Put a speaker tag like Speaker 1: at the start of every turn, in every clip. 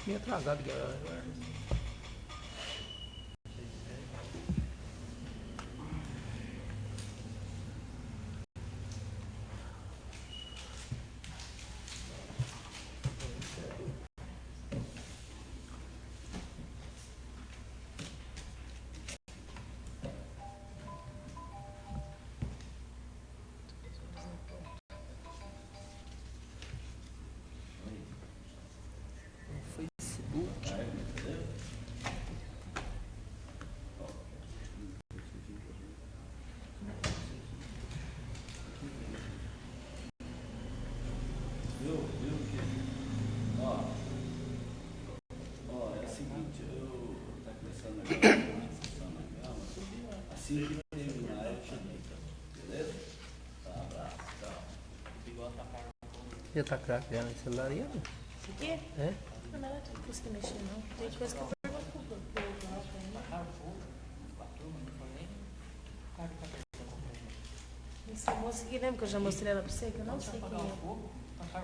Speaker 1: Meio atrasado aqui.
Speaker 2: Assim que terminar, eu te ligo. Beleza? Tá, abraço, tchau.
Speaker 1: Já tá craqueando esse celular aí, né?
Speaker 3: Isso aqui?
Speaker 1: É?
Speaker 3: Não, não é tudo que você mexer, não. Tem coisa que eu pergunto pro essa moça aqui, lembra que eu já mostrei ela pra você? Que eu não sei quem é. A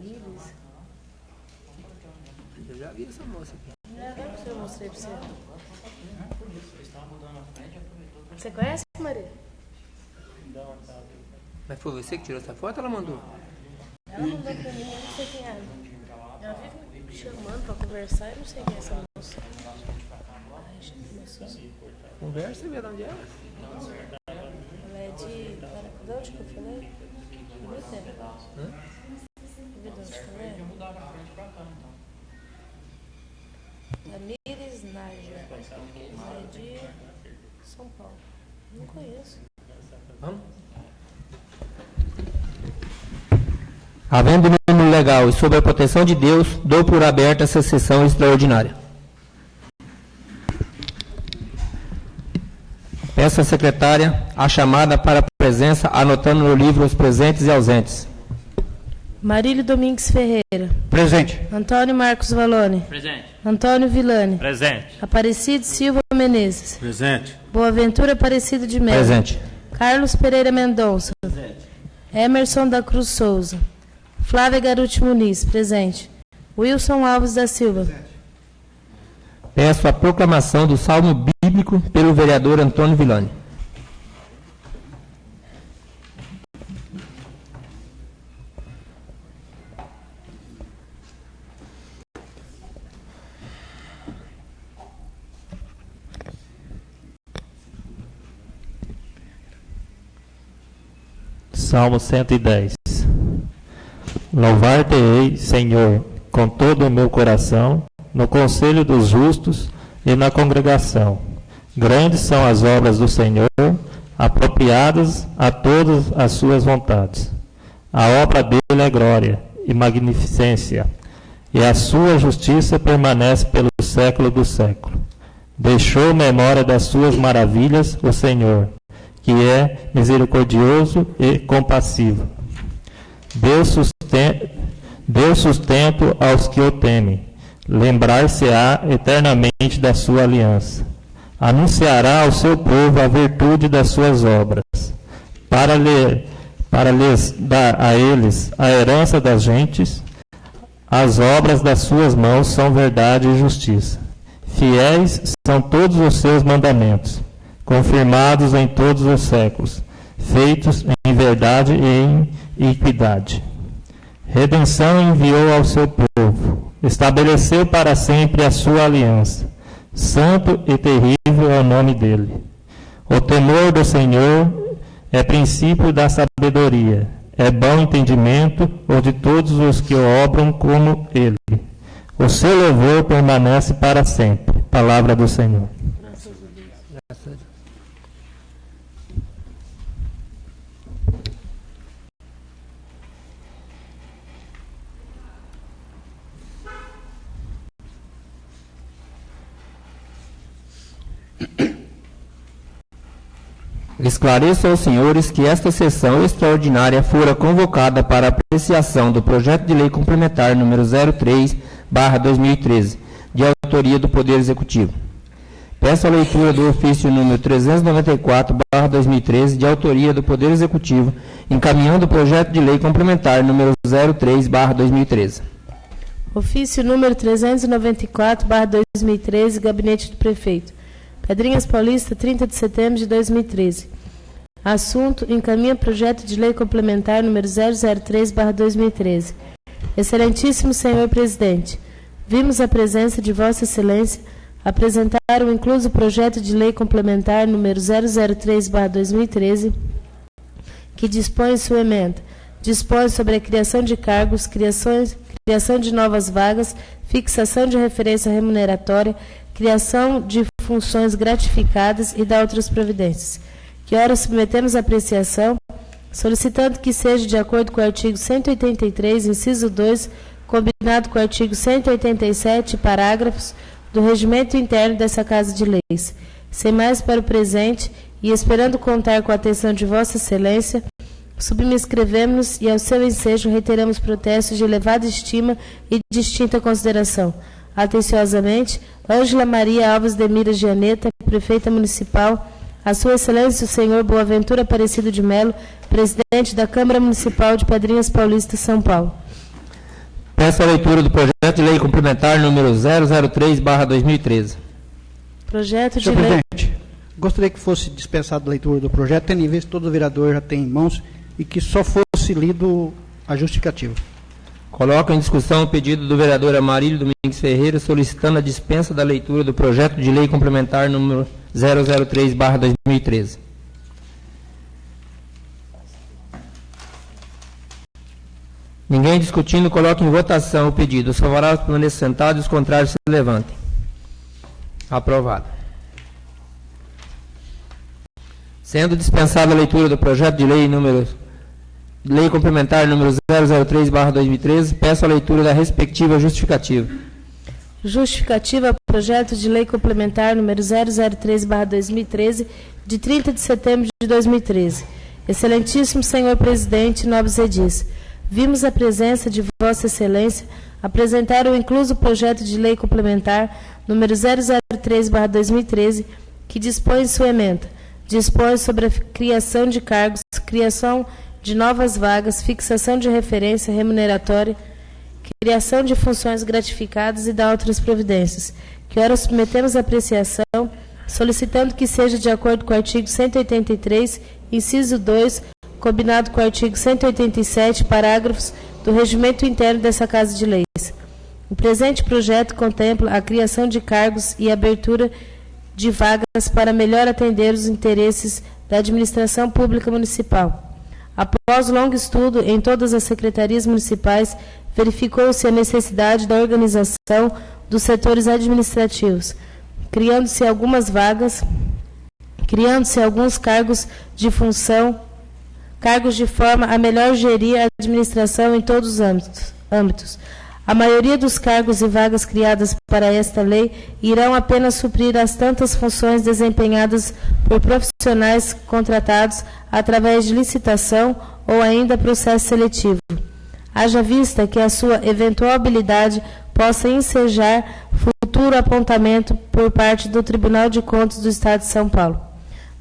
Speaker 3: Miles.
Speaker 1: Eu já vi essa moça aqui.
Speaker 3: Lembra que eu mostrei pra você? Você conhece, Maria?
Speaker 1: Mas foi você que tirou essa foto ou ela mandou?
Speaker 3: Ela mandou pra mim, eu não sei quem é. Ela vive me chamando pra conversar, eu não sei quem é essa moça. Ai, já começou.
Speaker 1: Conversa e vê de onde é.
Speaker 3: Ela é de... De onde que eu falei? Muito tempo.
Speaker 1: Hã?
Speaker 3: De onde que eu falei? Tamires Nájia. Ela é de São Paulo. Não conheço.
Speaker 1: Vamos? Havendo número legal e sob a proteção de Deus, dou por aberta essa sessão extraordinária. Peço à secretária a chamada para a presença, anotando no livro os presentes e ausentes.
Speaker 3: Marílio Domingues Ferreira.
Speaker 1: Presente.
Speaker 3: Antônio Marcos Valone.
Speaker 4: Presente.
Speaker 3: Antônio Villani.
Speaker 4: Presente.
Speaker 3: Aparecido Silva Menezes.
Speaker 4: Presente.
Speaker 3: Boaventura Aparecido de Mello.
Speaker 1: Presente.
Speaker 3: Carlos Pereira Mendonça. Presente. Emerson da Cruz Souza. Flávia Garuti Muniz. Presente. Wilson Alves da Silva. Presente.
Speaker 1: Peço a proclamação do Salmo Bíblico pelo vereador Antônio Villani.
Speaker 4: Salmo 110. Louvar-te-ei, Senhor, com todo o meu coração, no conselho dos justos e na congregação. Grandes são as obras do Senhor, apropriadas a todas as suas vontades. A obra dele é glória e magnificência, e a sua justiça permanece pelo século do século. Deixou memória das suas maravilhas o Senhor, que é misericordioso e compassivo. Deu sustento aos que o temem. Lembrar-se-á eternamente da sua aliança. Anunciará ao seu povo a virtude das suas obras, para lhes dar a eles a herança das gentes. As obras das suas mãos são verdade e justiça. Fiéis são todos os seus mandamentos, confirmados em todos os séculos, feitos em verdade e em equidade. Redenção enviou ao seu povo, estabeleceu para sempre a sua aliança. Santo e terrível é o nome dele. O temor do Senhor é princípio da sabedoria, é bom entendimento o de todos os que obram como ele. O seu louvor permanece para sempre. Palavra do Senhor.
Speaker 1: Graças a Deus. Esclareço aos senhores que esta sessão extraordinária fora convocada para apreciação do projeto de lei complementar número 03/2013, de autoria do Poder Executivo. Peço a leitura do ofício número 394/2013, de autoria do Poder Executivo, encaminhando o projeto de lei complementar número 03/2013.
Speaker 3: Ofício número 394/2013, Gabinete do Prefeito. Pedrinhas Paulista, 30 de setembro de 2013. Assunto: encaminha projeto de lei complementar número 003/2013. Excelentíssimo senhor presidente, vimos a presença de Vossa Excelência apresentar o incluso projeto de lei complementar número 003/2013, que dispõe sua emenda. Dispõe sobre a criação de cargos, criação de novas vagas, fixação de referência remuneratória, criação de funções gratificadas e da outras providências. Que ora submetemos à apreciação, solicitando que seja de acordo com o artigo 183, inciso 2, combinado com o artigo 187, parágrafos, do regimento interno dessa Casa de Leis. Sem mais para o presente, e esperando contar com a atenção de Vossa Excelência, subscrevemos e ao seu ensejo reiteramos protestos de elevada estima e distinta consideração. Atenciosamente, Ângela Maria Alves de Mira Gianeta, Prefeita Municipal, a Sua Excelência o Senhor Boaventura Aparecido de Melo, Presidente da Câmara Municipal de Pedrinhas Paulista, São Paulo.
Speaker 1: Peço a leitura do projeto de lei complementar número 003/2013.
Speaker 3: Projeto de
Speaker 5: Senhor
Speaker 3: lei...
Speaker 5: presidente, gostaria que fosse dispensada a leitura do projeto, tendo em vista que todo vereador já tem em mãos, e que só fosse lido a justificativa.
Speaker 1: Coloco em discussão o pedido do vereador Amarílio Domingues Ferreira, solicitando a dispensa da leitura do projeto de lei complementar número 003/2013. Ninguém discutindo, coloco em votação o pedido. Os favoráveis permaneçam sentados e os contrários se levantem. Aprovado. Sendo dispensada a leitura do projeto de lei lei complementar número 003/2013, peço a leitura da respectiva justificativa.
Speaker 3: Justificativa ao projeto de lei complementar número 003/2013, de 30 de setembro de 2013. Excelentíssimo senhor presidente, nobres edis, vimos a presença de Vossa Excelência apresentar o incluso projeto de lei complementar número 003/2013, que dispõe em sua emenda. Dispõe sobre a criação de cargos, criação de novas vagas, fixação de referência remuneratória, criação de funções gratificadas e da outras providências. Que ora submetemos à apreciação, solicitando que seja de acordo com o artigo 183, inciso 2, combinado com o artigo 187, parágrafos, do regimento interno dessa Casa de Leis. O presente projeto contempla a criação de cargos e abertura de vagas para melhor atender os interesses da administração pública municipal. Após longo estudo em todas as secretarias municipais, verificou-se a necessidade da organização dos setores administrativos, criando-se algumas vagas, criando-se alguns cargos de função, cargos de forma a melhor gerir a administração em todos os âmbitos. A maioria dos cargos e vagas criadas para esta lei irão apenas suprir as tantas funções desempenhadas por profissionais contratados através de licitação ou ainda processo seletivo. Haja vista que a sua eventual habilidade possa ensejar futuro apontamento por parte do Tribunal de Contas do Estado de São Paulo.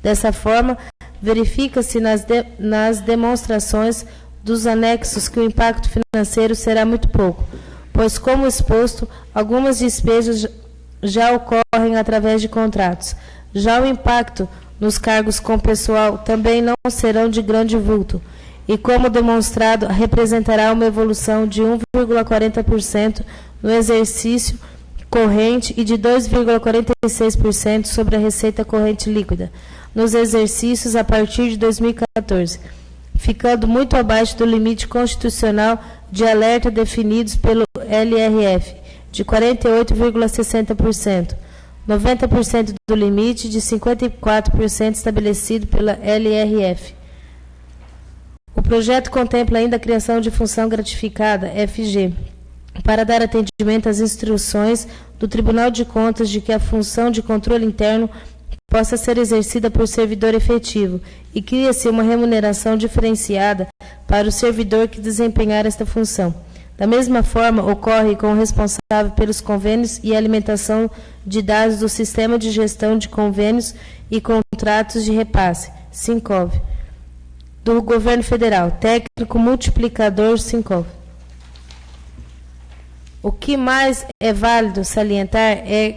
Speaker 3: Dessa forma, verifica-se nas demonstrações dos anexos que o impacto financeiro será muito pouco, pois, como exposto, algumas despesas já ocorrem através de contratos. Já o impacto nos cargos com pessoal também não serão de grande vulto, e, como demonstrado, representará uma evolução de 1,40% no exercício corrente e de 2,46% sobre a receita corrente líquida nos exercícios a partir de 2014, ficando muito abaixo do limite constitucional de alerta definidos pelo LRF, de 48,60%, 90% do limite de 54% estabelecido pela LRF. O projeto contempla ainda a criação de função gratificada, FG, para dar atendimento às instruções do Tribunal de Contas de que a função de controle interno possa ser exercida por servidor efetivo, e cria-se uma remuneração diferenciada para o servidor que desempenhar esta função. Da mesma forma, ocorre com o responsável pelos convênios e alimentação de dados do Sistema de Gestão de Convênios e Contratos de Repasse, SINCOV, do Governo Federal, técnico multiplicador SINCOV. O que mais é válido salientar é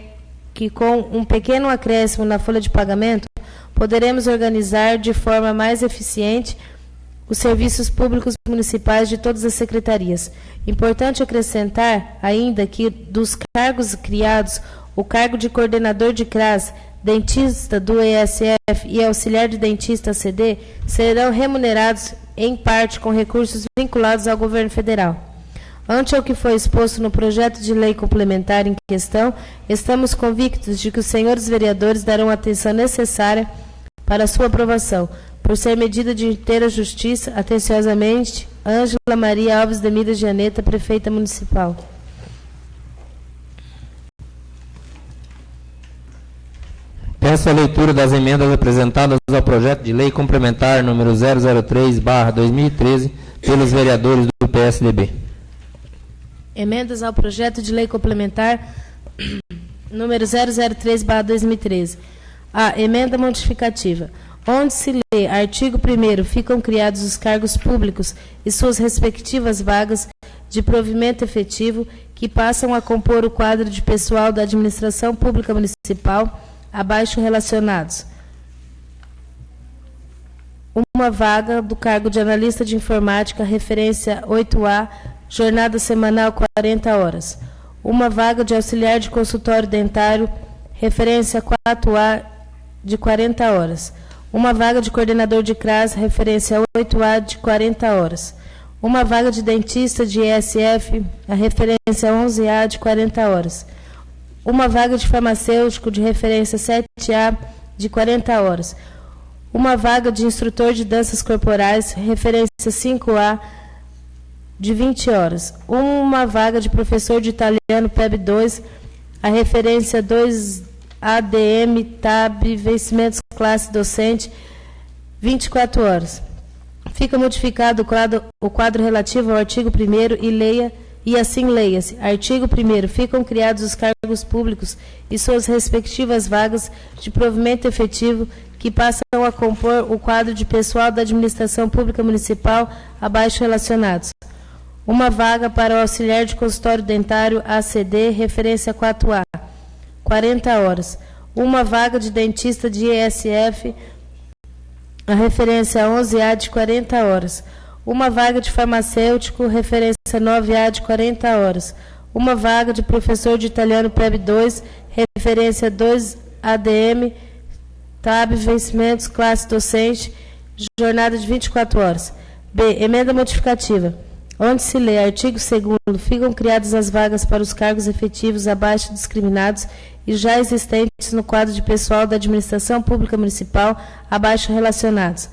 Speaker 3: que, com um pequeno acréscimo na folha de pagamento, poderemos organizar de forma mais eficiente os serviços públicos municipais de todas as secretarias. Importante acrescentar ainda que, dos cargos criados, o cargo de coordenador de CRAS, dentista do ESF e auxiliar de dentista ACD serão remunerados em parte com recursos vinculados ao governo federal. Ante ao que foi exposto no projeto de lei complementar em questão, estamos convictos de que os senhores vereadores darão a atenção necessária para sua aprovação, por ser medida de inteira justiça. Atenciosamente, Ângela Maria Alves de Midas de Aneta, Prefeita Municipal.
Speaker 1: Peço a leitura das emendas apresentadas ao projeto de lei complementar número 003/2013 pelos vereadores do PSDB.
Speaker 3: Emendas ao projeto de lei complementar número 003/2013. A emenda modificativa. Onde se lê artigo 1º, ficam criados os cargos públicos e suas respectivas vagas de provimento efetivo que passam a compor o quadro de pessoal da administração pública municipal abaixo relacionados. Uma vaga do cargo de analista de informática, referência 8A, jornada semanal 40 horas. Uma vaga de auxiliar de consultório dentário, referência 4A, de 40 horas. Uma vaga de coordenador de CRAS, referência 8A, de 40 horas. Uma vaga de dentista de ESF, a referência 11A, de 40 horas. Uma vaga de farmacêutico de referência 7A, de 40 horas. Uma vaga de instrutor de danças corporais, referência 5A, de 20 horas. Uma vaga de professor de italiano PEB 2, a referência 2 ADM, TAB, vencimentos classe docente, 24 horas. Fica modificado o quadro relativo ao artigo 1º e assim leia-se. Artigo 1º. Ficam criados os cargos públicos e suas respectivas vagas de provimento efetivo que passam a compor o quadro de pessoal da administração pública municipal abaixo relacionados. Uma vaga para o auxiliar de consultório dentário ACD, referência 4A, 40 horas. Uma vaga de dentista de ESF, a referência 11A, de 40 horas. Uma vaga de farmacêutico, referência 9A, de 40 horas. Uma vaga de professor de italiano PEB 2, referência 2 ADM, TAB, vencimentos, classe docente, jornada de 24 horas. B. Emenda modificativa. Onde se lê artigo 2º, ficam criadas as vagas para os cargos efetivos abaixo discriminados e já existentes no quadro de pessoal da administração pública municipal abaixo relacionados.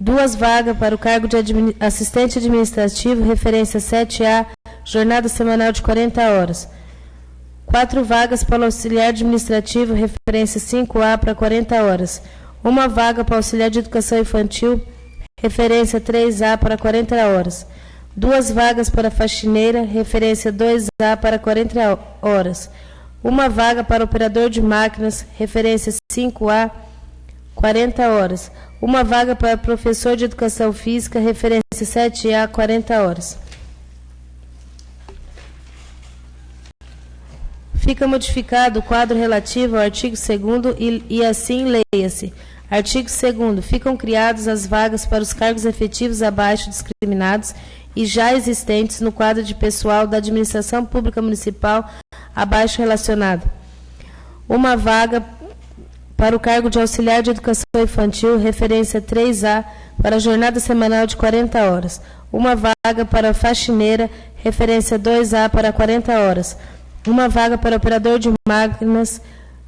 Speaker 3: 2 vagas para o cargo de assistente administrativo, referência 7A, jornada semanal de 40 horas. 4 vagas para o auxiliar administrativo, referência 5A, para 40 horas. 1 vaga para o auxiliar de educação infantil, referência 3A, para 40 horas. 2 vagas para faxineira, referência 2A, para 40 horas. 1 vaga para operador de máquinas, referência 5A, 40 horas. 1 vaga para professor de educação física, referência 7A, 40 horas. Fica modificado o quadro relativo ao artigo 2º e assim leia-se. Artigo 2º. Ficam criadas as vagas para os cargos efetivos abaixo discriminados e já existentes no quadro de pessoal da administração pública municipal abaixo relacionado. 1 vaga para o cargo de auxiliar de educação infantil, referência 3A, para a jornada semanal de 40 horas. 1 vaga para a faxineira, referência 2A, para 40 horas. 1 vaga para operador de máquinas,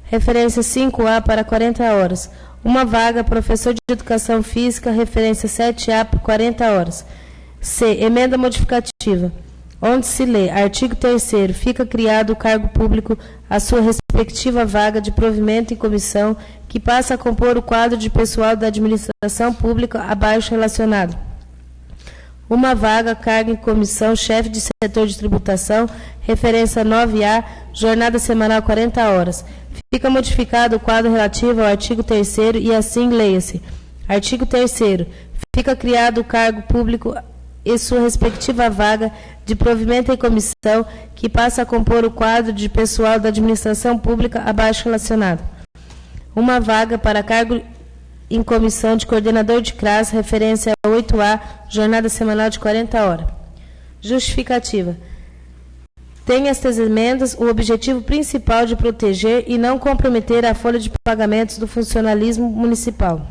Speaker 3: referência 5A, para 40 horas. 1 vaga professor de educação física, referência 7A, por 40 horas. C. Emenda modificativa. Onde se lê artigo 3º, fica criado o cargo público a sua respectiva vaga de provimento em comissão que passa a compor o quadro de pessoal da administração pública abaixo relacionado. 1 vaga, cargo em comissão, chefe de setor de tributação, referência 9A, jornada semanal 40 horas. Fica modificado o quadro relativo ao artigo 3º e assim leia-se. Artigo 3º. Fica criado o cargo público e sua respectiva vaga de provimento em comissão, que passa a compor o quadro de pessoal da administração pública abaixo relacionado. Uma vaga para cargo em comissão de coordenador de CRAS, referência a 8A, jornada semanal de 40 horas. Justificativa. Tem estas emendas o objetivo principal de proteger e não comprometer a folha de pagamentos do funcionalismo municipal.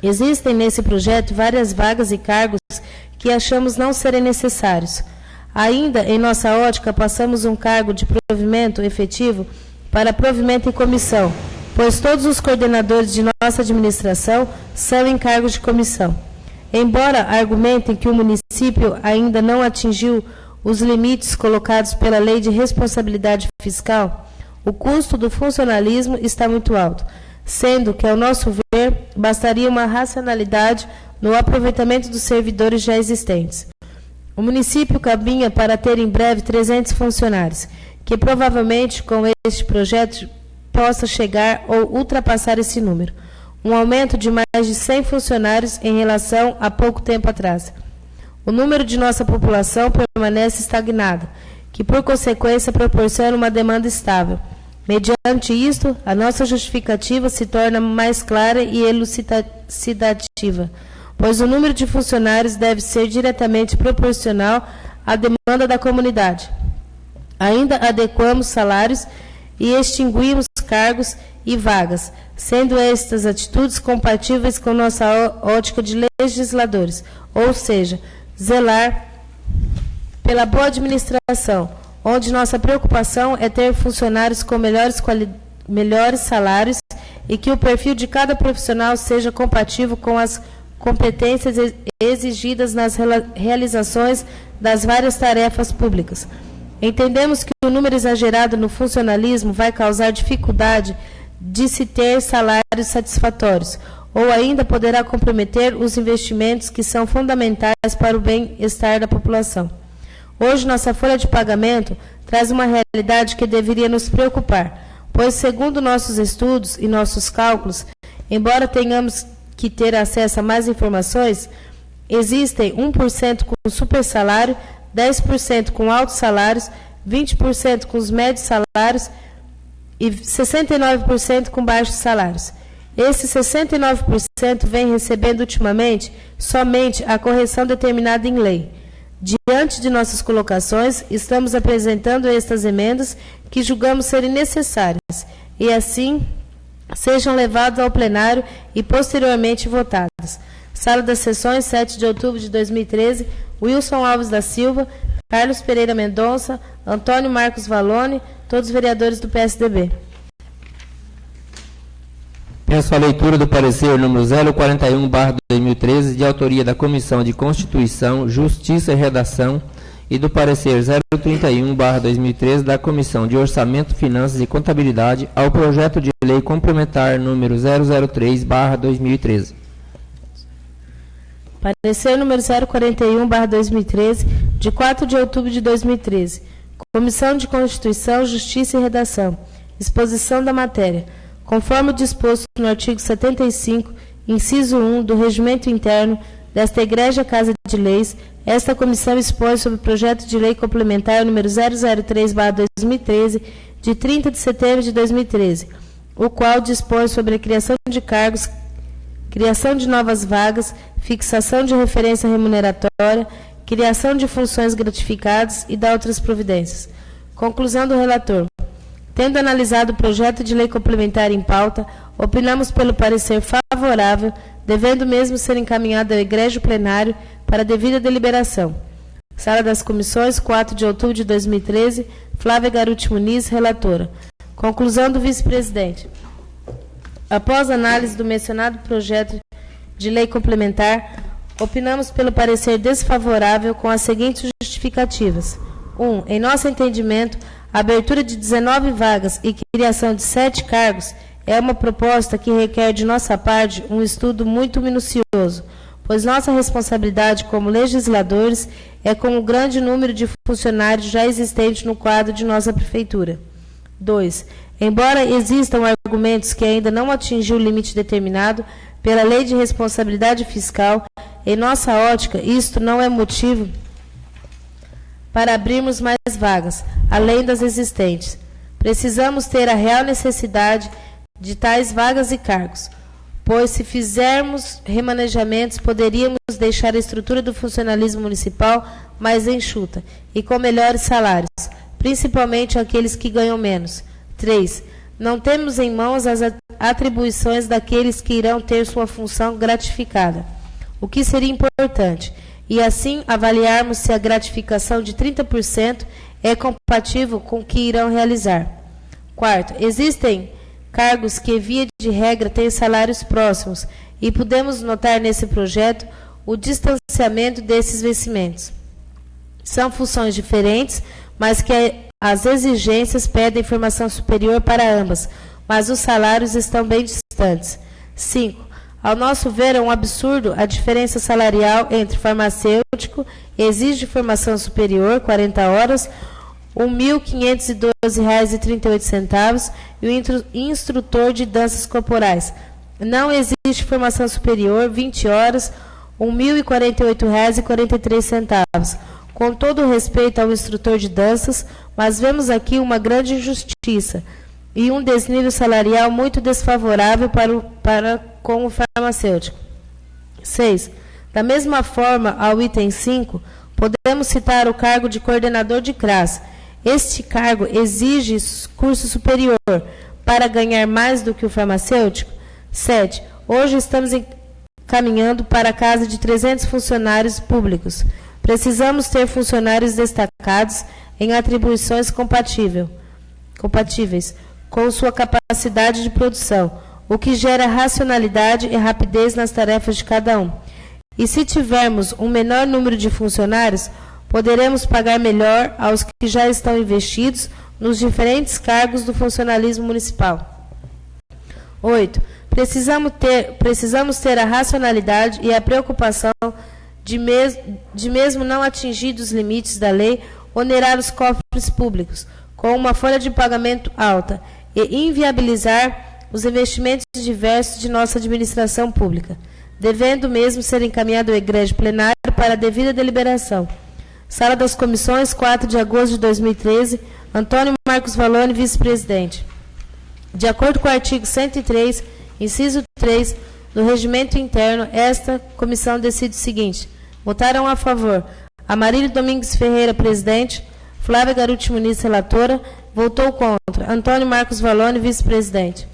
Speaker 3: Existem nesse projeto várias vagas e cargos que achamos não serem necessários. Ainda, em nossa ótica, passamos um cargo de provimento efetivo para provimento em comissão, pois todos os coordenadores de nossa administração são em cargos de comissão. Embora argumentem que o município ainda não atingiu os limites colocados pela Lei de Responsabilidade Fiscal, o custo do funcionalismo está muito alto, sendo que, ao nosso ver, bastaria uma racionalidade no aproveitamento dos servidores já existentes. O município caminha para ter em breve 300 funcionários, que provavelmente com este projeto possa chegar ou ultrapassar esse número, um aumento de mais de 100 funcionários em relação a pouco tempo atrás. O número de nossa população permanece estagnado, que por consequência proporciona uma demanda estável. Mediante isto, a nossa justificativa se torna mais clara e elucidativa, pois o número de funcionários deve ser diretamente proporcional à demanda da comunidade. Ainda adequamos salários e extinguimos cargos e vagas, sendo estas atitudes compatíveis com nossa ótica de legisladores, ou seja, zelar pela boa administração, onde nossa preocupação é ter funcionários com melhores salários e que o perfil de cada profissional seja compatível com as competências exigidas nas realizações das várias tarefas públicas. Entendemos que o número exagerado no funcionalismo vai causar dificuldade de se ter salários satisfatórios, ou ainda poderá comprometer os investimentos que são fundamentais para o bem-estar da população. Hoje, nossa folha de pagamento traz uma realidade que deveria nos preocupar, pois, segundo nossos estudos e nossos cálculos, embora tenhamos que ter acesso a mais informações, existem 1% com super salário, 10% com altos salários, 20% com os médios salários e 69% com baixos salários. Esses 69% vem recebendo ultimamente somente a correção determinada em lei. Diante de nossas colocações, estamos apresentando estas emendas que julgamos serem necessárias e, assim, sejam levadas ao plenário e posteriormente votadas. Sala das Sessões, 7 de outubro de 2013, Wilson Alves da Silva, Carlos Pereira Mendonça, Antônio Marcos Valone, todos vereadores do PSDB.
Speaker 1: Peço a leitura do parecer número 041/2013, de autoria da Comissão de Constituição, Justiça e Redação, e do parecer 031/2013, da Comissão de Orçamento, Finanças e Contabilidade, ao projeto de lei complementar número 003/2013.
Speaker 3: Parecer número 041/2013, de 4 de outubro de 2013. Comissão de Constituição, Justiça e Redação. Exposição da matéria. Conforme o disposto no artigo 75, inciso 1 do Regimento Interno desta Egrégia Casa de Leis, esta comissão expõe sobre o projeto de lei complementar número 003/2013, de 30 de setembro de 2013, o qual dispõe sobre a criação de cargos, criação de novas vagas, fixação de referência remuneratória, criação de funções gratificadas e da outras providências. Conclusão do relator. Tendo analisado o projeto de lei complementar em pauta, opinamos pelo parecer favorável, devendo mesmo ser encaminhado ao egrégio plenário para devida deliberação. Sala das Comissões, 4 de outubro de 2013, Flávia Garuti Muniz, relatora. Conclusão do vice-presidente. Após análise do mencionado projeto de lei complementar, opinamos pelo parecer desfavorável com as seguintes justificativas. 1. Em nosso entendimento, a abertura de 19 vagas e criação de 7 cargos é uma proposta que requer de nossa parte um estudo muito minucioso, pois nossa responsabilidade como legisladores é com o grande número de funcionários já existentes no quadro de nossa prefeitura. 2. Embora existam argumentos que ainda não atingiu o limite determinado pela Lei de Responsabilidade Fiscal, Em nossa ótica, isto não é motivo para abrirmos mais vagas, além das existentes. Precisamos ter a real necessidade de tais vagas e cargos, pois se fizermos remanejamentos, poderíamos deixar a estrutura do funcionalismo municipal mais enxuta e com melhores salários, principalmente aqueles que ganham menos. 3. Não temos em mãos as atribuições daqueles que irão ter sua função gratificada, o que seria importante, e assim avaliarmos se a gratificação de 30% é compatível com o que irão realizar. 4. Existem cargos que, via de regra, têm salários próximos, e podemos notar nesse projeto o distanciamento desses vencimentos. São funções diferentes, mas que as exigências pedem formação superior para ambas, mas os salários estão bem distantes. 5. Ao nosso ver, é um absurdo a diferença salarial entre farmacêutico, exige formação superior, 40 horas, R$ 1.512,38, e o instrutor de danças corporais. Não existe formação superior, 20 horas, R$ 1.048,43. Com todo o respeito ao instrutor de danças, mas vemos aqui uma grande injustiça e um desnível salarial muito desfavorável para com o farmacêutico. 6. Da mesma forma, ao item 5, podemos citar o cargo de coordenador de CRAS. Este cargo exige curso superior para ganhar mais do que o farmacêutico. 7. Hoje estamos caminhando para a casa de 300 funcionários públicos. Precisamos ter funcionários destacados em atribuições compatíveis com sua capacidade de produção, o que gera racionalidade e rapidez nas tarefas de cada um. E se tivermos um menor número de funcionários, poderemos pagar melhor aos que já estão investidos nos diferentes cargos do funcionalismo municipal. 8. Precisamos ter a racionalidade e a preocupação de mesmo não atingir os limites da lei, onerar os cofres públicos com uma folha de pagamento alta e inviabilizar os investimentos diversos de nossa administração pública, devendo mesmo ser encaminhado ao egrégio plenário para a devida deliberação. Sala das Comissões, 4 de agosto de 2013, Antônio Marcos Vallone, vice-presidente. De acordo com o artigo 103, inciso 3 do Regimento Interno, esta comissão decide o seguinte: votaram a favor Amarílio Domingues Ferreira, presidente, Flávia Garuti Muniz, relatora, votou contra Antônio Marcos Vallone, vice-presidente.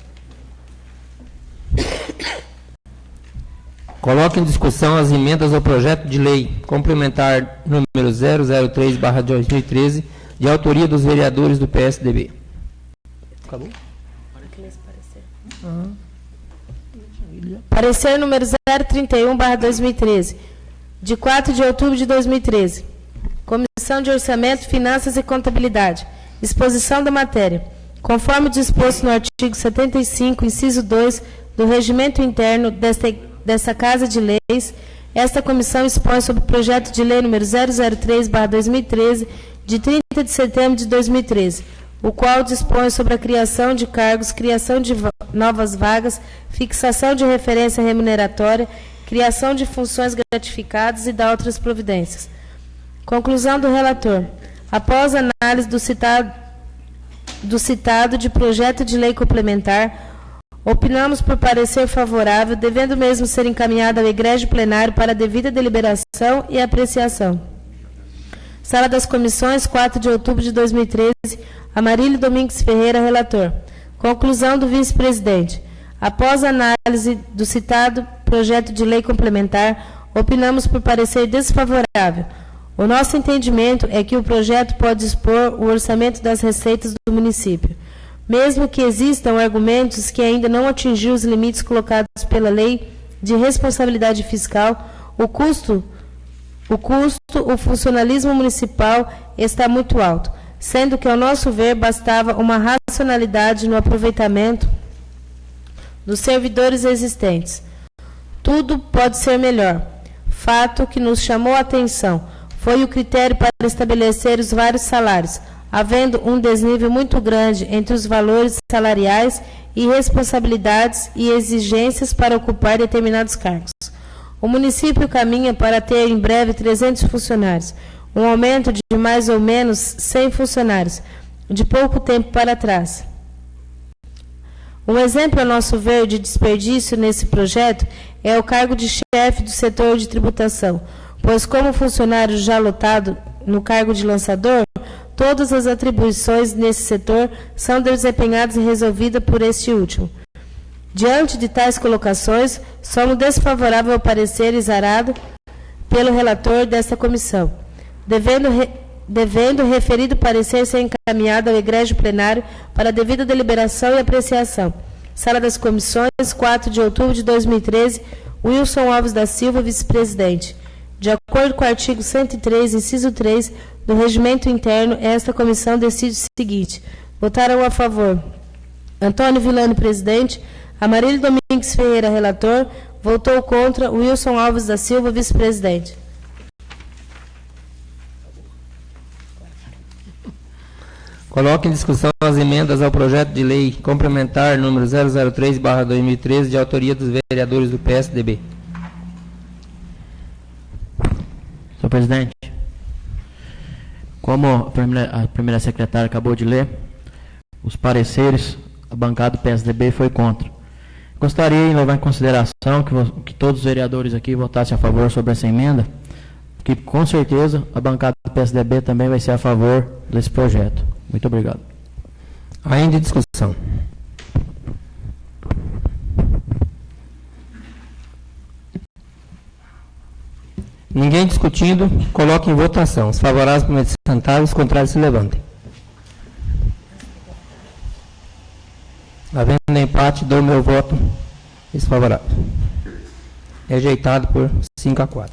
Speaker 1: Coloque em discussão as emendas ao projeto de lei complementar número 003/2013, de autoria dos vereadores do PSDB. Acabou?
Speaker 3: Parecer número 031/2013, de 4 de outubro de 2013. Comissão de Orçamento, Finanças e Contabilidade. Exposição da matéria. Conforme disposto no artigo 75, inciso 2 do Regimento Interno desta Casa de Leis, esta comissão expõe sobre o projeto de lei número 003/2013, de 30 de setembro de 2013, o qual dispõe sobre a criação de cargos, criação de novas vagas, fixação de referência remuneratória, criação de funções gratificadas e da outras providências. Conclusão do relator. Após análise do citado de projeto de lei complementar, opinamos por parecer favorável, devendo mesmo ser encaminhado ao egrégio plenário para a devida deliberação e apreciação. Sala das Comissões, 4 de outubro de 2013, Amarílio Domingues Ferreira, relator. Conclusão do vice-presidente. Após análise do citado projeto de lei complementar, opinamos por parecer desfavorável. O nosso entendimento é que o projeto pode expor o orçamento das receitas do município. Mesmo que existam argumentos que ainda não atingiu os limites colocados pela Lei de Responsabilidade Fiscal, o funcionalismo municipal está muito alto, sendo que, ao nosso ver, bastava uma racionalidade no aproveitamento dos servidores existentes. Tudo pode ser melhor. Fato que nos chamou a atenção foi o critério para estabelecer os vários salários, havendo um desnível muito grande entre os valores salariais e responsabilidades e exigências para ocupar determinados cargos. O município caminha para ter em breve 300 funcionários, um aumento de mais ou menos 100 funcionários, de pouco tempo para trás. Um exemplo, a nosso ver, de desperdício nesse projeto é o cargo de chefe do setor de tributação, pois como funcionário já lotado no cargo de lançador, todas as atribuições nesse setor são desempenhadas e resolvidas por este último. Diante de tais colocações, somos desfavoráveis ao parecer exarado pelo relator desta comissão, devendo o referido parecer ser encaminhado ao egrégio plenário para devida deliberação e apreciação. Sala das Comissões, 4 de outubro de 2013, Wilson Alves da Silva, vice-presidente. De acordo com o artigo 103, inciso 3 do Regimento Interno, esta comissão decide o seguinte: votaram a favor Antônio Villani, presidente, Amarílio Domingues Ferreira, relator, votou contra Wilson Alves da Silva, vice-presidente.
Speaker 1: Coloque em discussão as emendas ao projeto de lei complementar número 003/2013, de autoria dos vereadores do PSDB.
Speaker 6: Senhor presidente, como a primeira secretária acabou de ler, os pareceres, a bancada do PSDB foi contra. Gostaria de levar em consideração que todos os vereadores aqui votassem a favor sobre essa emenda, que com certeza a bancada do PSDB também vai ser a favor desse projeto. Muito obrigado.
Speaker 1: Ainda em discussão. Ninguém discutindo, coloque em votação. Os favoráveis permaneçam sentados, os contrários se levantem. Havendo empate, dou meu voto desfavorável. Rejeitado por 5-4.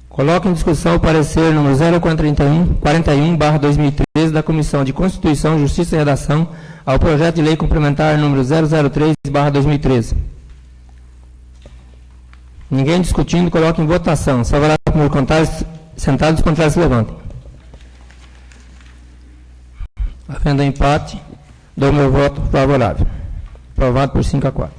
Speaker 1: Coloque em discussão o parecer número 041/2013 da Comissão de Constituição, Justiça e Redação ao projeto de lei complementar número 003/2013. Ninguém discutindo, coloque em votação. Os favoráveis por contrários, sentados, os contrários se levantem. Havendo empate, dou meu voto favorável. Aprovado por 5-4.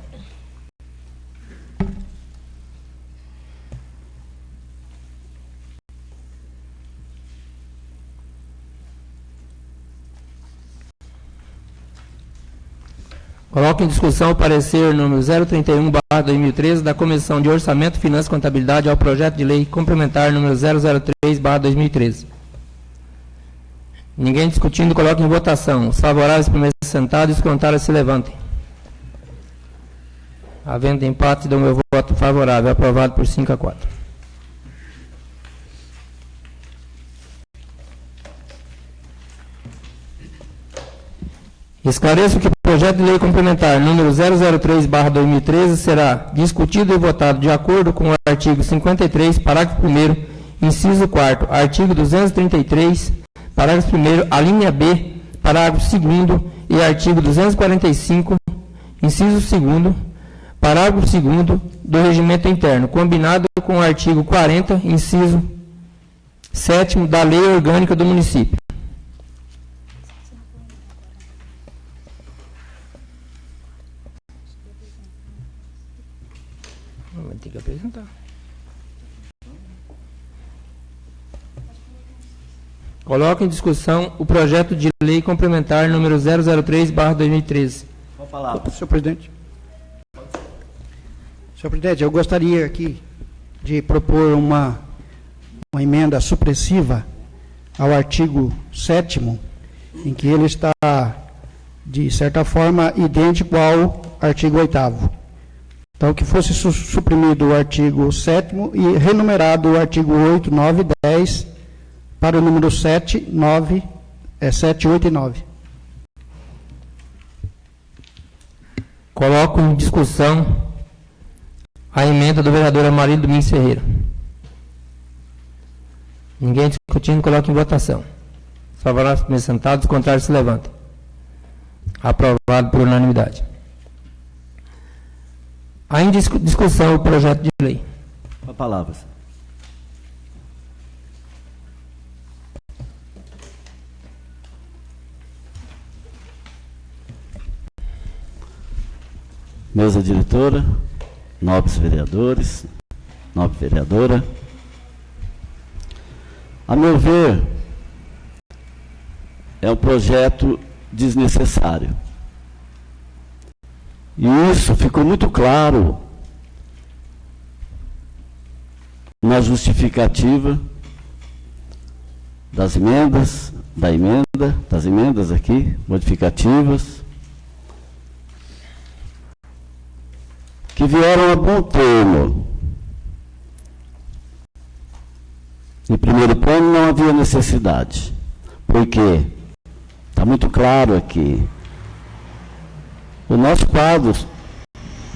Speaker 1: Coloco em discussão o parecer número 031/2013 da Comissão de Orçamento, Finanças e Contabilidade ao projeto de lei complementar número 003/2013. Ninguém discutindo, coloque em votação. Os favoráveis permaneçam sentados e os contrários se levantem. Havendo empate, dou meu voto favorável. Aprovado por 5-4. Esclareço que o projeto de lei complementar número 003/2013 será discutido e votado de acordo com o artigo 53, parágrafo 1º, inciso 4º, artigo 233, parágrafo 1º, a linha B, parágrafo 2º e artigo 245, inciso 2º, parágrafo 2º do Regimento Interno, combinado com o artigo 40, inciso 7º da Lei Orgânica do Município. Tem que apresentar. Coloco em discussão o projeto de lei complementar número 003/2013.
Speaker 2: Com a palavra.
Speaker 5: Senhor presidente. Senhor presidente, eu gostaria aqui de propor uma emenda supressiva ao artigo 7º, em que ele está, de certa forma, idêntico ao artigo 8º. Então, que fosse suprimido o artigo 7º e renumerado o artigo 8, 9 e 10 para o número 7, 8 e 9.
Speaker 1: Coloco em discussão a emenda do vereador Amarílio Domingues Ferreira. Ninguém discutindo, coloque em votação. Os favoráveis permaneçam sentados, os contrários se levantem. Aprovado por unanimidade. Ainda em discussão o projeto de lei.
Speaker 2: Com a palavra. mesa diretora, nobres vereadores, nobre vereadora. A meu ver, é um projeto desnecessário. E isso ficou muito claro na justificativa das emendas, das emendas aqui, modificativas, que vieram a bom termo. Em primeiro plano, não havia necessidade. Por quê? Está muito claro aqui. O nosso quadro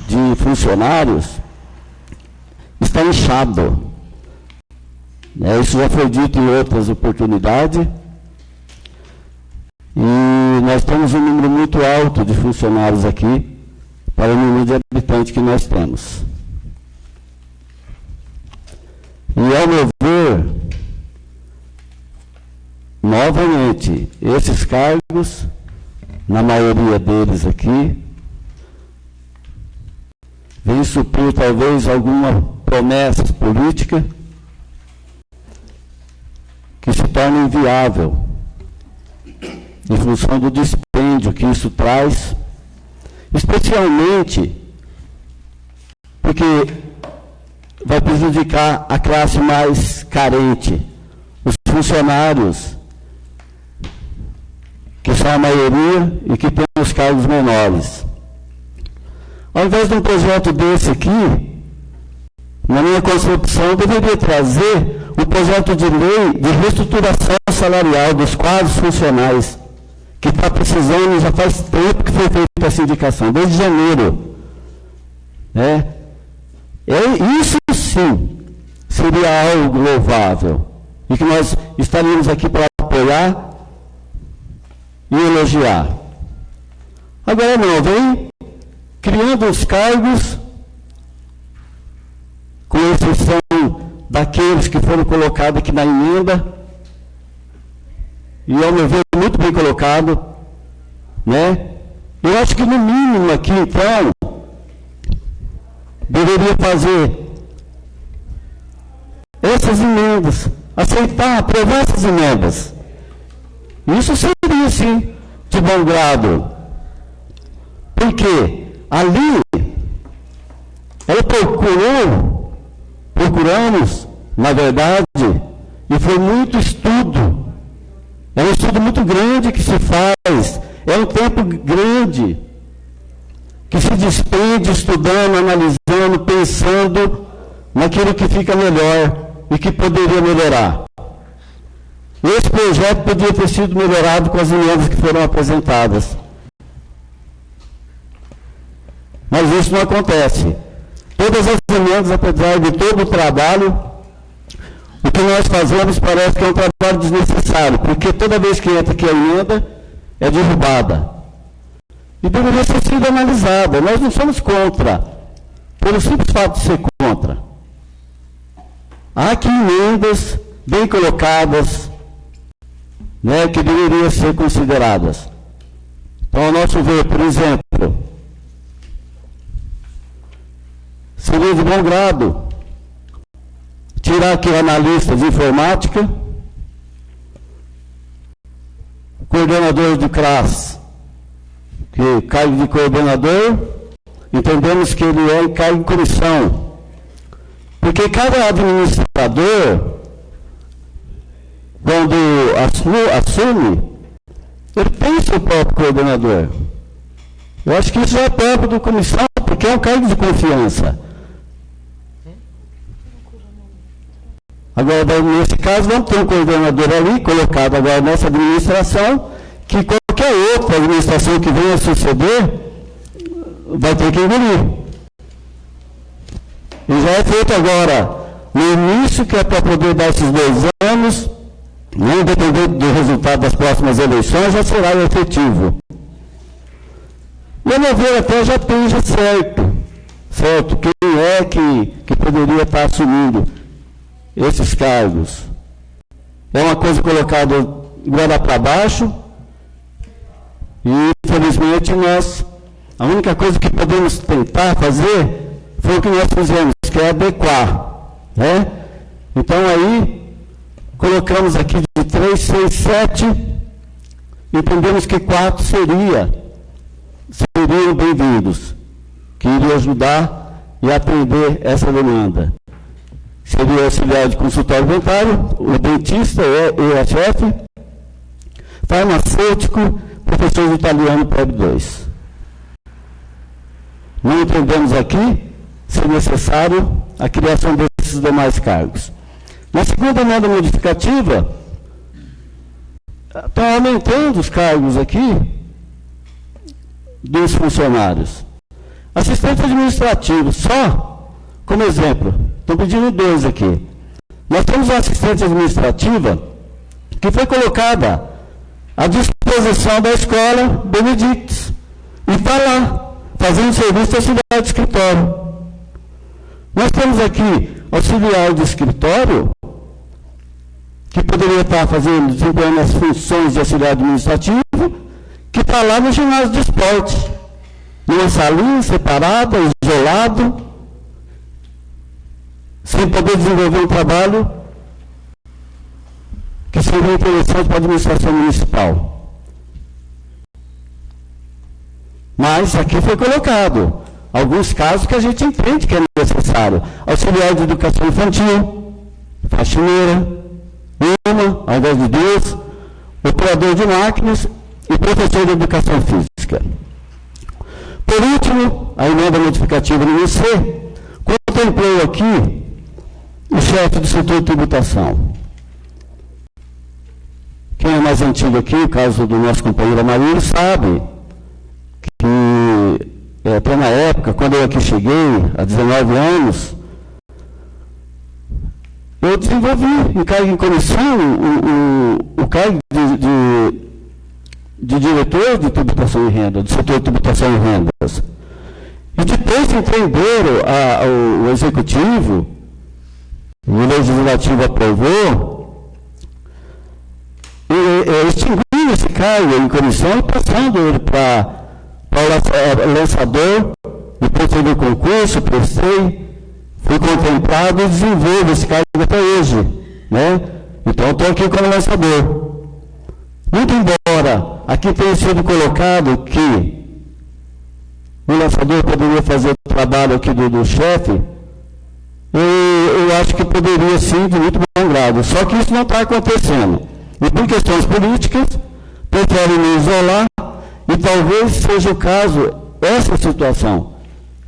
Speaker 2: de funcionários está inchado. Isso já foi dito em outras oportunidades. E nós temos um número muito alto de funcionários aqui para o número de habitantes que nós temos. E, ao meu ver, novamente, esses cargos, na maioria deles aqui, vem suprir talvez alguma promessa política que se torna inviável em função do dispêndio que isso traz, especialmente porque vai prejudicar a classe mais carente, os funcionários, que são a maioria e que têm os cargos menores. Ao invés de um projeto desse aqui, na minha concepção, deveria trazer o projeto de lei de reestruturação salarial dos quadros funcionais, que está precisando, já faz tempo que foi feita essa indicação, desde janeiro. Isso sim seria algo louvável, e que nós estaríamos aqui para apoiar e elogiar. Agora não, vem criando os cargos, com exceção daqueles que foram colocados aqui na emenda, e ao meu ver muito bem colocado, Eu acho que no mínimo aqui, então, deveria fazer essas emendas, aceitar, aprovar essas emendas. Isso seria, sim, de bom grado. Porque ali, ela procuramos, na verdade, e foi muito estudo. É um estudo muito grande que se faz, é um tempo grande que se despende estudando, analisando, pensando naquilo que fica melhor e que poderia melhorar. Esse projeto podia ter sido melhorado com as emendas que foram apresentadas. Mas isso não acontece. Todas as emendas, apesar de todo o trabalho, o que nós fazemos parece que é um trabalho desnecessário, porque toda vez que entra aqui a emenda, é derrubada. E deveria ter sido analisada. Nós não somos contra, pelo simples fato de ser contra. Há aqui emendas bem colocadas, que deveriam ser consideradas. Então, ao nosso ver, por exemplo, seria de bom grado tirar aqui o analista de informática, coordenador do CRAS, que cargo de coordenador, entendemos que ele é em cargo de comissão. Porque cada administrador, quando assume, ele tem seu próprio coordenador. Eu acho que isso é próprio da comissão, porque é um cargo de confiança. Agora, nesse caso, não tem um coordenador ali, colocado agora nessa administração, que qualquer outra administração que venha a suceder, vai ter que engolir. E já é feito agora, no início, que é para poder dar esses 2 anos, independente do resultado das próximas eleições, já será efetivo. E a meu ver, até já esteja certo, quem é que poderia estar assumindo esses cargos. É uma coisa colocada agora para baixo, e infelizmente nós A única coisa que podemos tentar fazer foi o que nós fizemos, que é adequar, né? Então aí colocamos aqui de 3, 6, 7, entendemos que 4 seriam bem-vindos, que iriam ajudar e atender essa demanda. Seria o auxiliar de consultório dentário, o dentista e a chefe, farmacêutico, professor de italiano PEB 2. Não entendemos aqui, se necessário, a criação desses demais cargos. Na segunda emenda modificativa, estão aumentando os cargos aqui dos funcionários. Assistente administrativo, só como exemplo, estão pedindo 2 aqui. Nós temos uma assistente administrativa que foi colocada à disposição da escola Benedictus e está lá, fazendo serviço de auxiliar de escritório. Nós temos aqui auxiliar de escritório, que poderia estar desempenhando as funções de auxiliar administrativo, que está lá no ginásio de esportes, numa salinha separada, isolado, sem poder desenvolver um trabalho que seria interessante para a administração municipal. Mas aqui foi colocado alguns casos que a gente entende que é necessário. Auxiliar de educação infantil, faxineira, ao invés de 2, operador de máquinas e professor de educação física. Por último, a emenda modificativa número C contemplou aqui o chefe do setor de tributação. Quem é mais antigo aqui, o caso do nosso companheiro Amarillo, sabe que até na época, quando eu aqui cheguei, há 19 anos, eu desenvolvi em cargo em comissão o cargo de diretor de tributação e renda, do setor de tributação e rendas. E depois que entenderam o executivo, o legislativo aprovou, extinguindo esse cargo em comissão e passando ele para o lançador, depois teve o concurso, prestei, fui contemplado e desenvolvo esse cargo até hoje, né? Então, estou aqui como lançador. Muito embora aqui tenha sido colocado que o lançador poderia fazer o trabalho aqui do chefe, eu acho que poderia sim, de muito bom grado. Só que isso não está acontecendo. E por questões políticas, preferem me isolar, e talvez seja o caso, essa situação.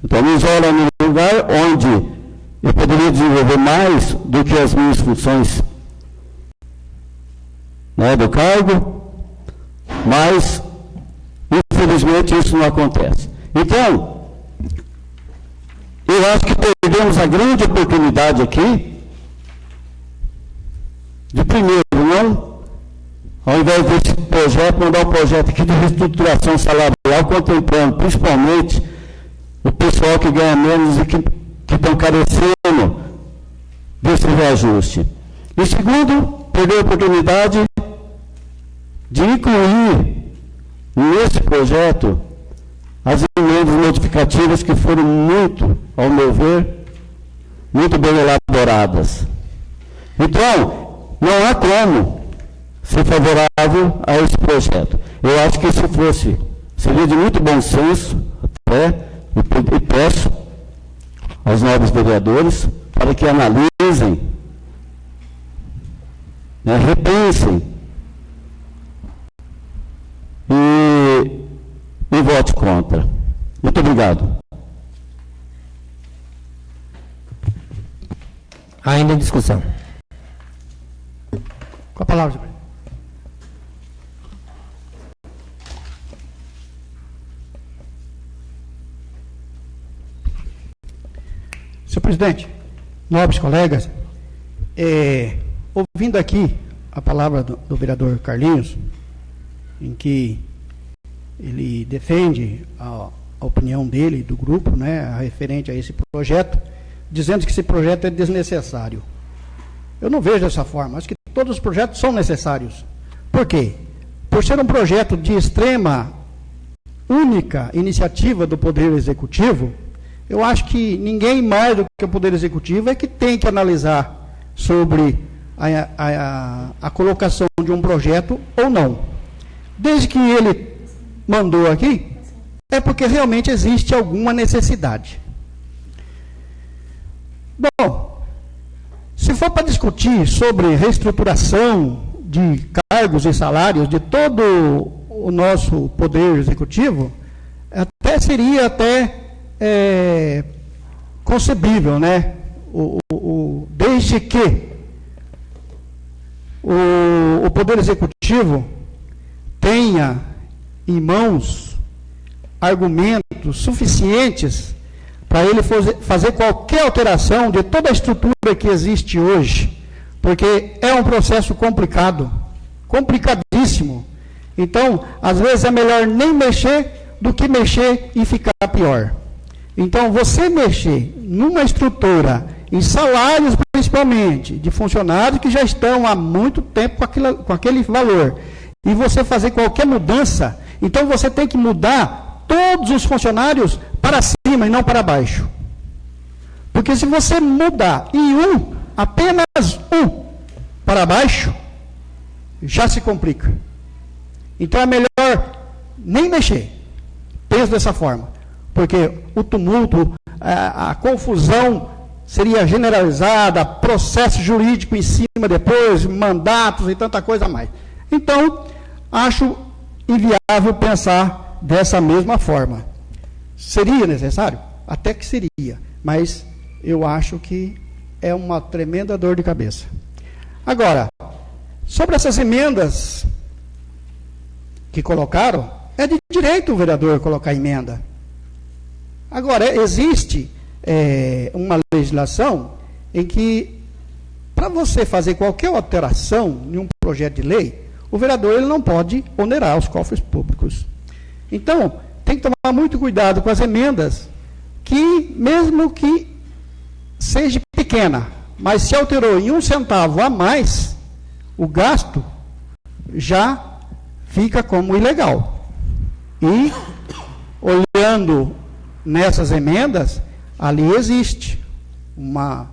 Speaker 2: Então, me isola no lugar onde eu poderia desenvolver mais do que as minhas funções, né, do cargo, mas, infelizmente, isso não acontece. Então, eu acho que perdemos a grande oportunidade aqui de, primeiro, não, ao invés desse projeto, mandar um projeto aqui de reestruturação salarial, contemplando principalmente o pessoal que ganha menos e que estão carecendo desse reajuste. E segundo, perder a oportunidade de incluir nesse projeto as emendas modificativas que foram muito, ao meu ver, muito bem elaboradas. Então, não há como ser favorável a esse projeto. Eu acho que se fosse, seria de muito bom senso, até, e peço aos novos vereadores para que analisem, né, repensem e vote contra. Muito obrigado.
Speaker 1: Ainda em discussão.
Speaker 5: Com a palavra, senhor. Senhor presidente, nobres colegas, ouvindo aqui a palavra do vereador Carlinhos, em que ele defende a opinião dele, do grupo, né, referente a esse projeto, dizendo que esse projeto é desnecessário. Eu não vejo dessa forma, acho que todos os projetos são necessários. Por quê? Por ser um projeto de extrema única iniciativa do Poder Executivo, eu acho que ninguém mais do que o Poder Executivo é que tem que analisar sobre a colocação de um projeto ou não. Desde que ele mandou aqui, é porque realmente existe alguma necessidade. Bom, se for para discutir sobre reestruturação de cargos e salários de todo o nosso Poder Executivo, seria concebível, né? Desde que o Poder Executivo tenha em mãos argumentos suficientes para ele fazer qualquer alteração de toda a estrutura que existe hoje, porque é um processo complicado, complicadíssimo. Então, às vezes é melhor nem mexer do que mexer e ficar pior. Então, você mexer numa estrutura, em salários principalmente, de funcionários que já estão há muito tempo com aquele valor, e você fazer qualquer mudança, então você tem que mudar todos os funcionários para cima e não para baixo. Porque se você mudar apenas um para baixo, já se complica. Então é melhor nem mexer. Penso dessa forma. Porque o tumulto, a confusão seria generalizada, processo jurídico em cima depois, mandatos e tanta coisa mais. Então, acho inviável pensar dessa mesma forma. Seria necessário? Até que seria, mas eu acho que é uma tremenda dor de cabeça. Agora, sobre essas emendas que colocaram, é de direito o vereador colocar emenda. Agora, existe uma legislação em que, para você fazer qualquer alteração em um projeto de lei, o vereador ele não pode onerar os cofres públicos. Então, tem que tomar muito cuidado com as emendas, que mesmo que seja pequena, mas se alterou em 1 centavo a mais, o gasto já fica como ilegal. E, olhando nessas emendas, ali existe uma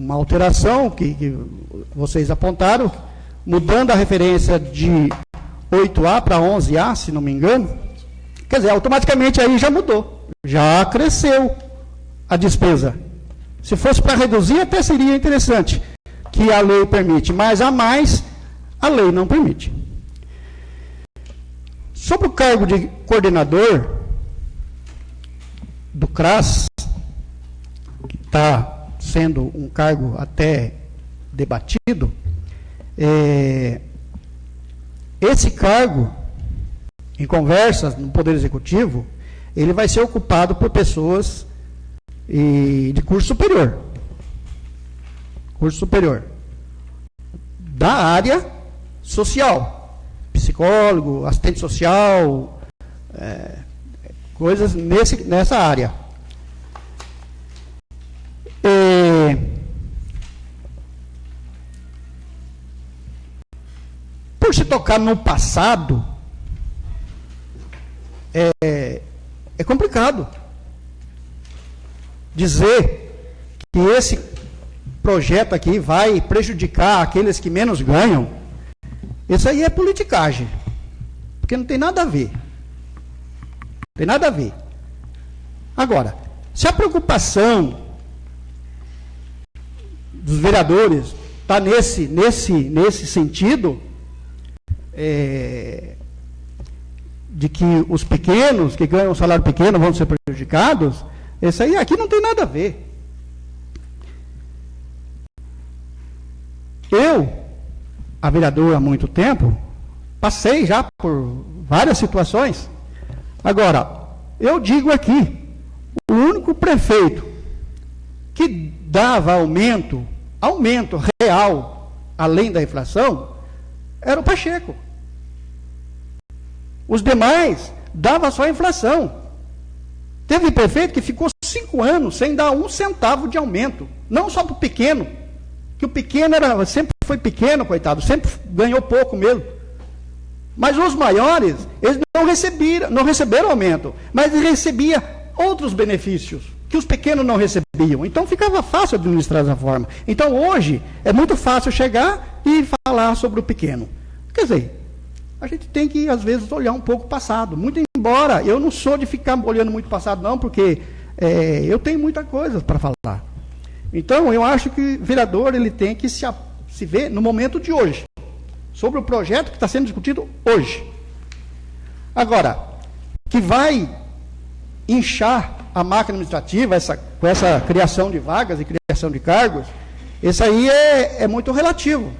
Speaker 5: alteração que vocês apontaram, mudando a referência de 8A para 11A, se não me engano. Quer dizer, automaticamente aí já mudou, já cresceu a despesa. Se fosse para reduzir, até seria interessante, que a lei permite, mas a mais, a lei não permite. Sobre o cargo de coordenador do CRAS, que está sendo um cargo até debatido, esse cargo, em conversas no Poder Executivo, ele vai ser ocupado por pessoas de curso superior. Curso superior. Da área social. Psicólogo, assistente social, coisas nessa área. Por se tocar no passado, é complicado dizer que esse projeto aqui vai prejudicar aqueles que menos ganham. Isso aí é politicagem, porque não tem nada a ver. Não tem nada a ver. Agora, se a preocupação dos vereadores está nesse sentido, de que os pequenos, que ganham um salário pequeno, vão ser prejudicados, isso aí aqui não tem nada a ver. Eu, a vereadora há muito tempo, passei já por várias situações. Agora, eu digo aqui, o único prefeito que dava aumento real, além da inflação, era o Pacheco. Os demais davam só a inflação. Teve prefeito que ficou 5 anos sem dar 1 centavo de aumento. Não só para o pequeno, que o pequeno sempre foi pequeno, coitado, sempre ganhou pouco mesmo. Mas os maiores, eles não receberam aumento, mas eles recebiam outros benefícios que os pequenos não recebiam. Então ficava fácil administrar dessa forma. Então hoje é muito fácil chegar e falar sobre o pequeno. Quer dizer, a gente tem que às vezes olhar um pouco o passado. Muito embora eu não sou de ficar olhando muito o passado não, porque eu tenho muita coisa para falar. Então eu acho que o vereador ele tem que se ver no momento de hoje, sobre o projeto que está sendo discutido hoje. Agora, que vai inchar a máquina administrativa com essa criação de vagas e criação de cargos, isso aí é muito relativo.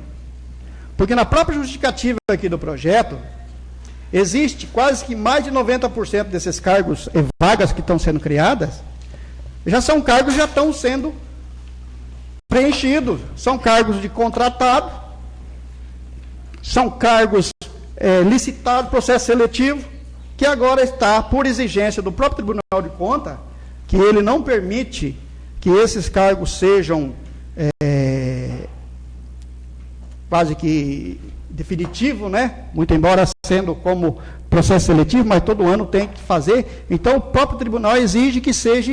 Speaker 5: Porque na própria justificativa aqui do projeto, existe quase que mais de 90% desses cargos e vagas que estão sendo criadas, já são cargos que já estão sendo preenchidos. São cargos de contratado, são cargos licitados, processo seletivo, que agora está, por exigência do próprio Tribunal de Contas, que ele não permite que esses cargos sejam quase que definitivo, né? Muito embora sendo como processo seletivo, mas todo ano tem que fazer. Então, o próprio tribunal exige que seja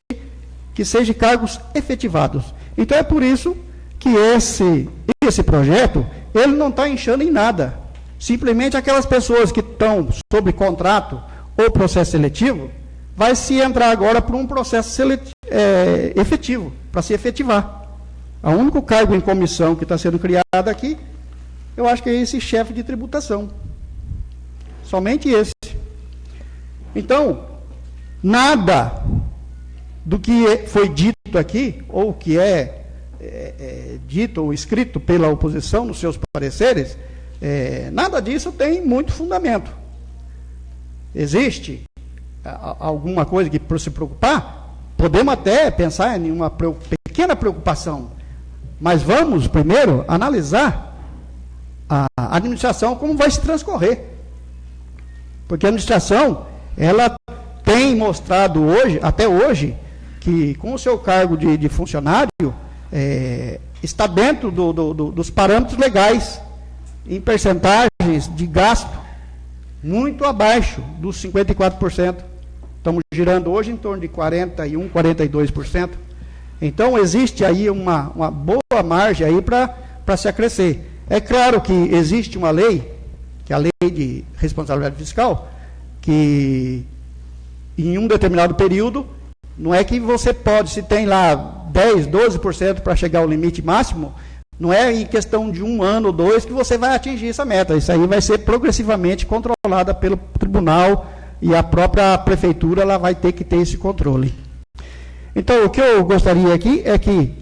Speaker 5: cargos efetivados. Então, é por isso que esse projeto, ele não está inchando em nada. Simplesmente aquelas pessoas que estão sob contrato ou processo seletivo, vai se entrar agora por um processo efetivo, para se efetivar. O único cargo em comissão que está sendo criado aqui, eu acho que é esse chefe de tributação. Somente esse. Então, nada do que foi dito aqui, ou que é dito ou escrito pela oposição nos seus pareceres, nada disso tem muito fundamento. Existe alguma coisa que para se preocupar? Podemos até pensar em uma pequena preocupação, mas vamos primeiro analisar a administração como vai se transcorrer. Porque a administração, ela tem mostrado hoje, até hoje, que com o seu cargo de funcionário, está dentro dos parâmetros legais, em percentagens de gasto, muito abaixo dos 54%. Estamos girando hoje em torno de 41%, 42%. Então, existe aí uma boa margem aí para se acrescer. É claro que existe uma lei, que é a lei de responsabilidade fiscal, que em um determinado período, não é que você pode, se tem lá 10%, 12% para chegar ao limite máximo, não é em questão de 1 ano ou 2 que você vai atingir essa meta. Isso aí vai ser progressivamente controlada pelo tribunal e a própria prefeitura ela vai ter que ter esse controle. Então, o que eu gostaria aqui é que,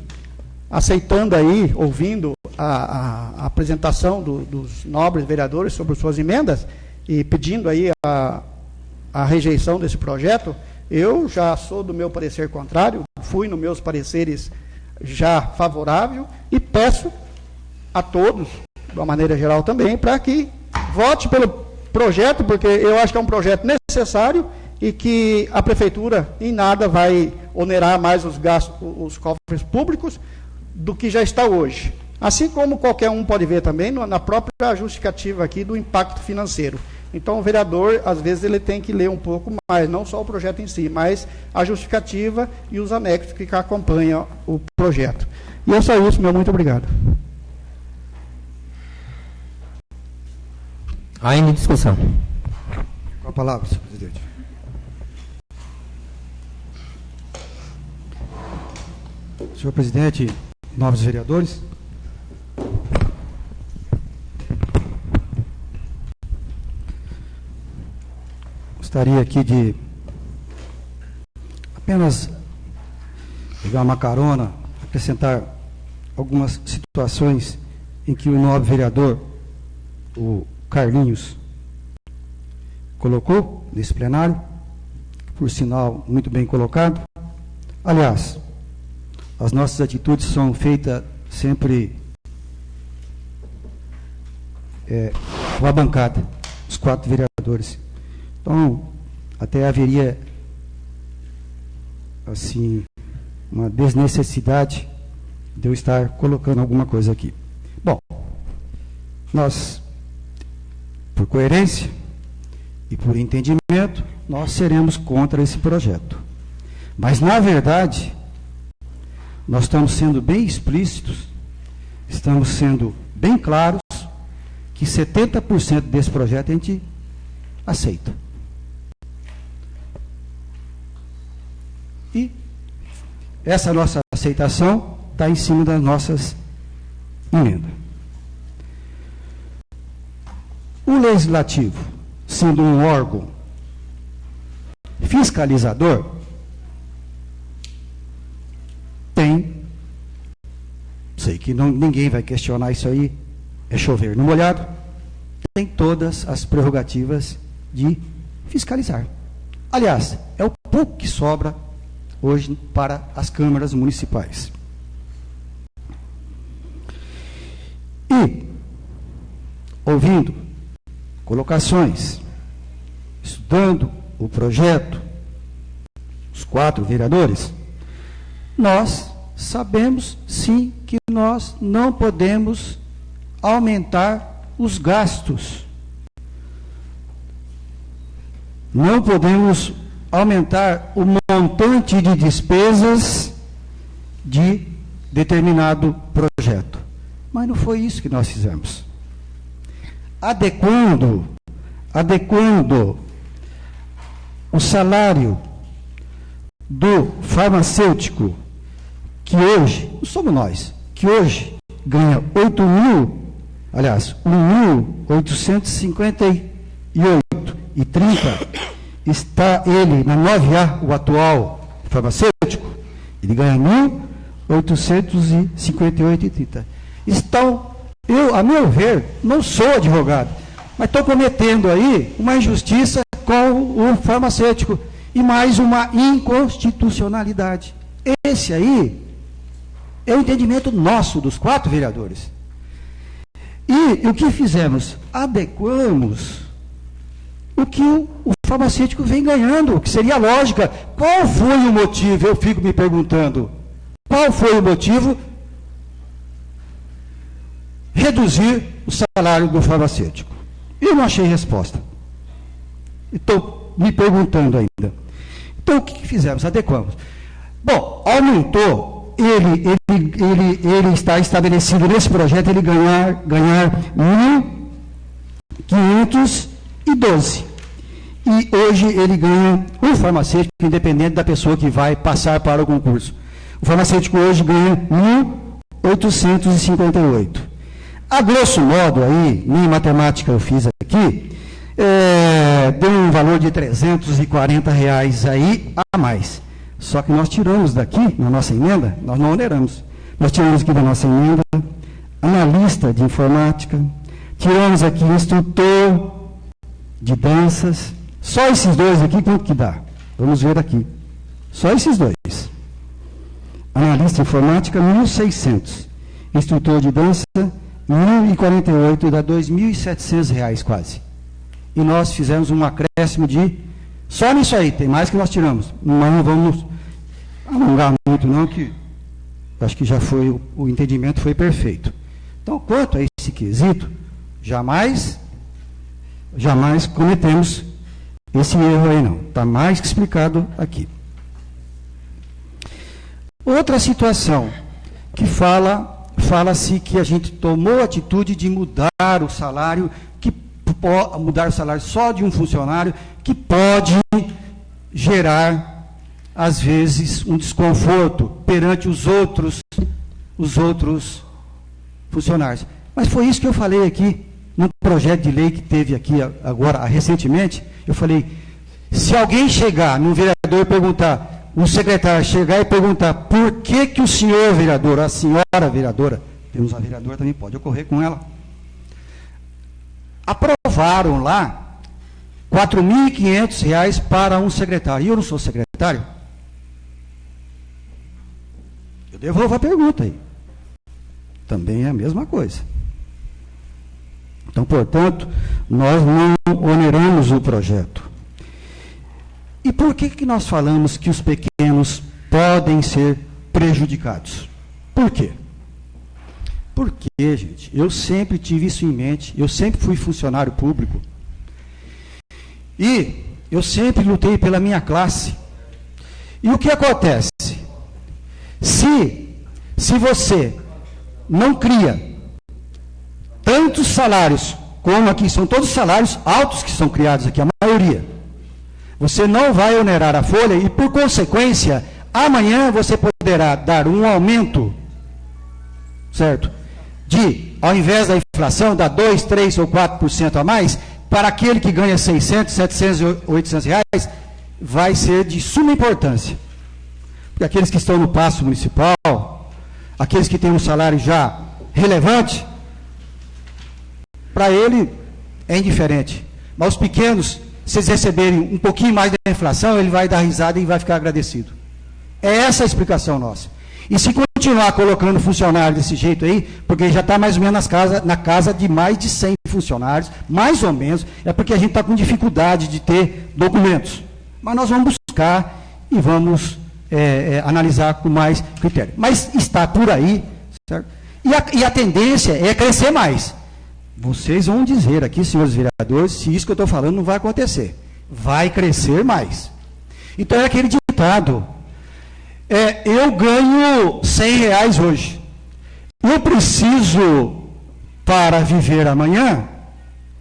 Speaker 5: aceitando aí, ouvindo a apresentação dos nobres vereadores sobre suas emendas e pedindo aí a rejeição desse projeto, eu já sou do meu parecer contrário, fui nos meus pareceres já favorável e peço a todos, de uma maneira geral também, para que vote pelo projeto, porque eu acho que é um projeto necessário e que a prefeitura em nada vai onerar mais os gastos, os cofres públicos do que já está hoje. Assim como qualquer um pode ver também na própria justificativa aqui do impacto financeiro. Então, o vereador, às vezes, ele tem que ler um pouco mais, não só o projeto em si, mas a justificativa e os anexos que acompanham o projeto. E é só isso, meu muito obrigado.
Speaker 1: Ainda em discussão.
Speaker 7: Com a palavra, senhor presidente. Senhor presidente, nobres vereadores, gostaria aqui de apenas pegar uma carona, acrescentar algumas situações em que o nobre vereador, o Carlinhos, colocou nesse plenário, por sinal muito bem colocado. Aliás, as nossas atitudes são feitas sempre com a bancada, os 4 vereadores. Então, até haveria, assim, uma desnecessidade de eu estar colocando alguma coisa aqui. Bom, nós, por coerência e por entendimento, nós seremos contra esse projeto. Mas, na verdade, nós estamos sendo bem explícitos, estamos sendo bem claros que 70% desse projeto a gente aceita. E essa nossa aceitação está em cima das nossas emendas. O Legislativo, sendo um órgão fiscalizador, tem, sei que ninguém vai questionar isso aí, é chover no molhado, tem todas as prerrogativas de fiscalizar. Aliás, é o pouco que sobra hoje para as câmaras municipais. E, ouvindo colocações, estudando o projeto, os 4 vereadores, nós sabemos, sim, que nós não podemos aumentar os gastos. Não podemos aumentar o montante de despesas de determinado projeto. Mas não foi isso que nós fizemos. Adequando o salário do farmacêutico, que hoje, não somos nós, que hoje ganha 1.858,30, está ele na 9A, o atual farmacêutico, ele ganha 1.858,30. Então, eu, a meu ver, não sou advogado, mas estou cometendo aí uma injustiça com o farmacêutico e mais uma inconstitucionalidade. Esse aí é o entendimento nosso, dos 4 vereadores. E o que fizemos? Adequamos o que o farmacêutico vem ganhando, o que seria a lógica. Qual foi o motivo? Eu fico me perguntando. Qual foi o motivo? Reduzir o salário do farmacêutico. Eu não achei resposta. Estou me perguntando ainda. Então, o que fizemos? Adequamos. Bom, aumentou. Ele está estabelecido nesse projeto, ele ganhar 1.512. E hoje ele ganha, um farmacêutico, independente da pessoa que vai passar para o concurso. O farmacêutico hoje ganha 1.858. A grosso modo, aí, minha matemática eu fiz aqui, deu um valor de R$340 aí a mais. Só que nós tiramos daqui, na nossa emenda, nós não oneramos. Nós tiramos aqui da nossa emenda analista de informática, tiramos aqui instrutor de danças. Só esses 2 aqui, quanto que dá? Vamos ver aqui. Só esses 2. Analista de informática, 1.600. Instrutor de dança, 1.048, dá R$2.700 quase. E nós fizemos um acréscimo de... Só nisso aí, tem mais que nós tiramos. Mas não vamos alongar muito não, que acho que já foi, o entendimento foi perfeito. Então, quanto a esse quesito, jamais cometemos esse erro aí não. Está mais que explicado aqui. Outra situação que fala-se que a gente tomou a atitude de mudar o salário, mudar o salário só de um funcionário, que pode gerar, às vezes, um desconforto perante os outros funcionários. Mas foi isso que eu falei aqui, num projeto de lei que teve aqui agora, recentemente. Eu falei, se alguém chegar, num vereador, perguntar, um secretário chegar e perguntar, por que o senhor vereador, a senhora vereadora, temos a vereadora também, pode ocorrer com ela, aprovaram lá R$4.500 para um secretário. E eu não sou secretário? Eu devolvo a pergunta aí. Também é a mesma coisa. Então, portanto, nós não oneramos o projeto. E por que nós falamos que os pequenos podem ser prejudicados? Por quê? Porque, gente, eu sempre tive isso em mente, eu sempre fui funcionário público, E eu sempre lutei pela minha classe. E o que acontece? Se você não cria tantos salários, como aqui são todos salários altos que são criados aqui, a maioria, você não vai onerar a folha e, por consequência, amanhã você poderá dar um aumento, certo? Ao invés da inflação, dar 2, 3 ou 4% a mais, para aquele que ganha 600, 700 ou 800 reais, vai ser de suma importância. Porque aqueles que estão no passo municipal, aqueles que têm um salário já relevante, para ele é indiferente. Mas os pequenos, se eles receberem um pouquinho mais da inflação, ele vai dar risada e vai ficar agradecido. É essa a explicação nossa. E se continuar colocando funcionário desse jeito aí, porque já está mais ou menos na casa de mais de 100 funcionários, mais ou menos, é porque a gente está com dificuldade de ter documentos. Mas nós vamos buscar e vamos analisar com mais critério. Mas está por aí, certo? E a tendência é crescer mais. Vocês vão dizer aqui, senhores vereadores, se isso que eu estou falando não vai acontecer. Vai crescer mais. Então é aquele ditado. Eu ganho 100 reais hoje. Eu preciso, para viver amanhã,